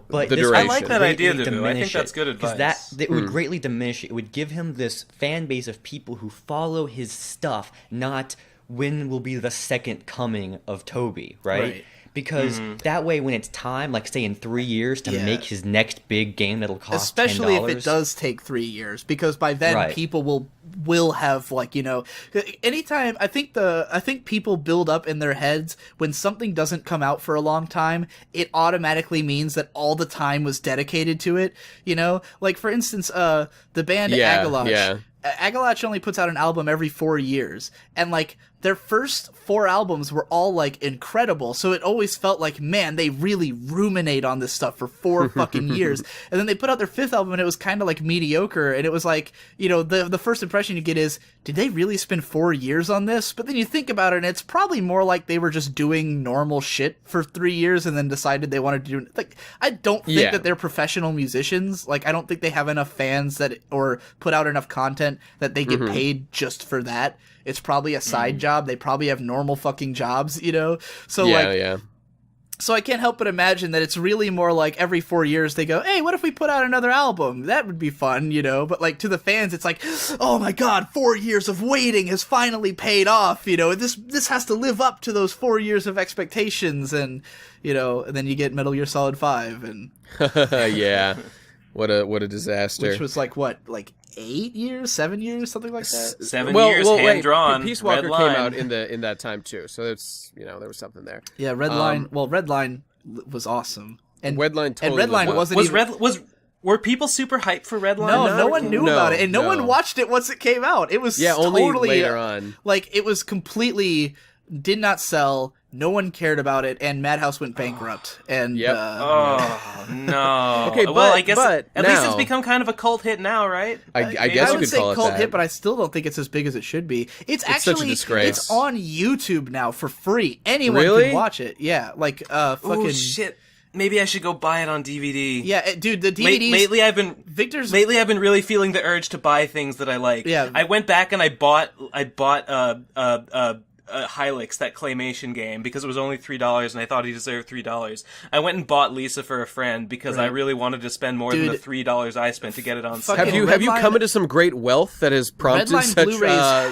the duration. I like that idea, though. I think that's good advice. Because it would greatly diminish it. It would give him this fan base of people who follow his stuff, not when will be the second coming of Toby, right? Because that way, when it's time, like, say, in 3 years, to make his next big game that'll cost especially $10, if it does take 3 years, because by then people will have, like, you know, anytime I think people build up in their heads when something doesn't come out for a long time, it automatically means that all the time was dedicated to it, you know? Like, for instance, the band Agaloch. Agaloch only puts out an album every 4 years, and, like, their first 4 albums were all, like, incredible, so it always felt like, man, they really ruminate on this stuff for 4 fucking years. And then they put out their 5th album, and it was kind of, like, mediocre, and it was like, you know, the first impression you get is, did they really spend 4 years on this? But then you think about it, and it's probably more like they were just doing normal shit for 3 years and then decided they wanted to do, like, I don't think that they're professional musicians. Like, I don't think they have enough fans or put out enough content that they get paid just for that. It's probably a side job. They probably have normal fucking jobs, you know? So, so I can't help but imagine that it's really more like every 4 years they go, hey, what if we put out another album? That would be fun, you know? But, like, to the fans, it's like, oh my god, 4 years of waiting has finally paid off, you know? This has to live up to those 4 years of expectations, and, you know, and then you get Metal Gear Solid 5, and... yeah. What a disaster. Which was, like, what, like... 8 years, 7 years, something like that. 7 years, hand drawn. Peace Walker came out in that time too, so it's, you know, there was something there. Yeah, Redline. Well, Redline was awesome, and Redline totally and Redline wasn't. Were people super hyped for Redline? No one knew about it, and no one watched it once it came out. It was only totally later on. Like, it was completely did not sell. No one cared about it, and Madhouse went bankrupt. And oh no. Okay, well, I guess but at least it's become kind of a cult hit now, right? I guess I you would could say call it cult that. hit, but I still don't think it's as big as it should be. It's actually such a disgrace. It's on YouTube now for free. Anyone Really? can watch it. Yeah, like fucking. Oh shit. Maybe I should go buy it on DVD. Yeah, dude, the DVDs. Lately, I've been really feeling the urge to buy things that I like. Yeah. I went back and I bought Hylix, that claymation game, because it was only $3 and I thought he deserved $3. I went and bought Lisa for a friend because I really wanted to spend more than the $3 I spent to get it on sale. Have you come into some great wealth that has prompted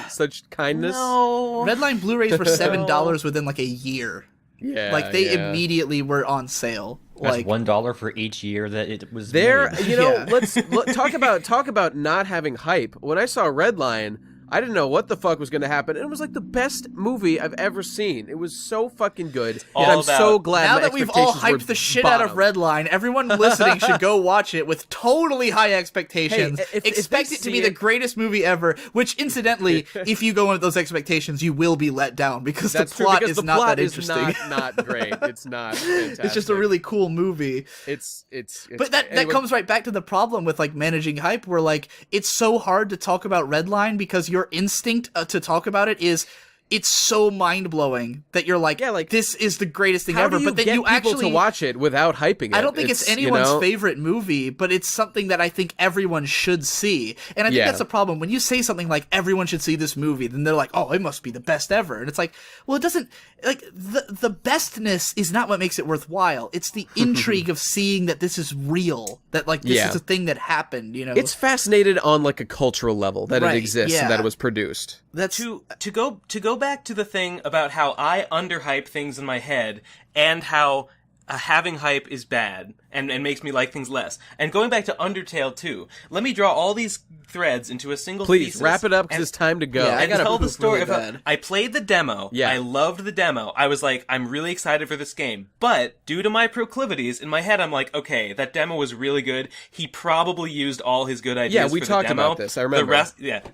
such kindness? No. Redline Blu-rays were $7 within like a year. Yeah, like they immediately were on sale. That's like $1 for each year that it was there. made. You know, let's talk about not having hype. When I saw Redline, I didn't know what the fuck was going to happen. It was like the best movie I've ever seen. It was so fucking good. And I'm so glad now that we've all hyped the shit out of Redline, everyone listening should go watch it with totally high expectations. Hey, expect it to be the greatest movie ever, which incidentally, if you go in with those expectations, you will be let down because the plot is not that interesting. Not great. It's not fantastic. It's just a really cool movie. But that comes right back to the problem with like managing hype, where like it's so hard to talk about Redline because your instinct to talk about it is it's so mind-blowing that you're like, this is the greatest thing How ever. do you but then get you people actually to watch it without hyping it? I don't think it's anyone's you know? favorite movie, but it's something that I think everyone should see. And I think that's the problem. When you say something like, everyone should see this movie, then they're like, oh, it must be the best ever. And it's like, well, it doesn't, like, the bestness is not what makes it worthwhile. It's the intrigue of seeing that this is real, that, like, this is a thing that happened, you know? It's fascinated on, like, a cultural level that it exists and that it was produced. That's to go back to the thing about how I underhype things in my head and how having hype is bad and makes me like things less. And going back to Undertale too, let me draw all these threads into a single Please, thesis. wrap it up because it's time to go. Yeah, I gotta tell the story really of how I played the demo. Yeah. I loved the demo. I was like, I'm really excited for this game. But due to my proclivities, in my head, I'm like, okay, that demo was really good. He probably used all his good ideas Yeah, we for the talked demo. about this. I remember.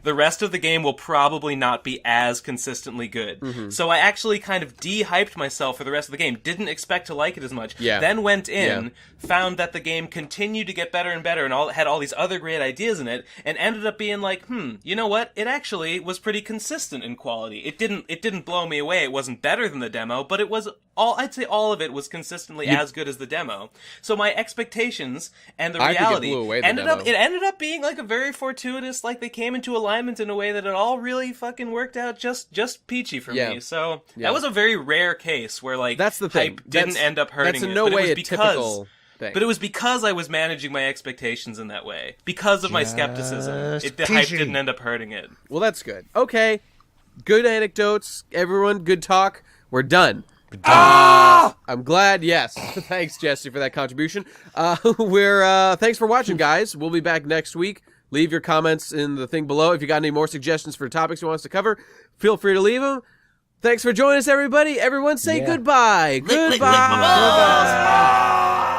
The rest of the game will probably not be as consistently good. Mm-hmm. So I actually kind of de-hyped myself for the rest of the game. Didn't expect to like it as much. Yeah. Then went in, found that the game continued to get better and better, and had all these other great ideas in it, and ended up being like, you know what? It actually was pretty consistent in quality. It didn't blow me away. It wasn't better than the demo, but it was I'd say all of it was consistently as good as the demo. So my expectations and the I think it reality blew away the ended demo. up being like a very fortuitous, like they came into alignment in a way that it all really fucking worked out just peachy for me. So that was a very rare case where like That's the thing. hype didn't end up hurting That's in it. no But it way was a because typical thing. But it was because I was managing my expectations in that way. Because of my skepticism. The hype peachy. didn't end up hurting it. Well, that's good. Okay. Good anecdotes, everyone. Good talk. We're done. I'm glad. Yes. Thanks, Jesse, for that contribution. Thanks for watching, guys. We'll be back next week. Leave your comments in the thing below. If you got any more suggestions for topics you want us to cover, feel free to leave them. Thanks for joining us, everybody. Everyone say goodbye. Goodbye. lick my balls.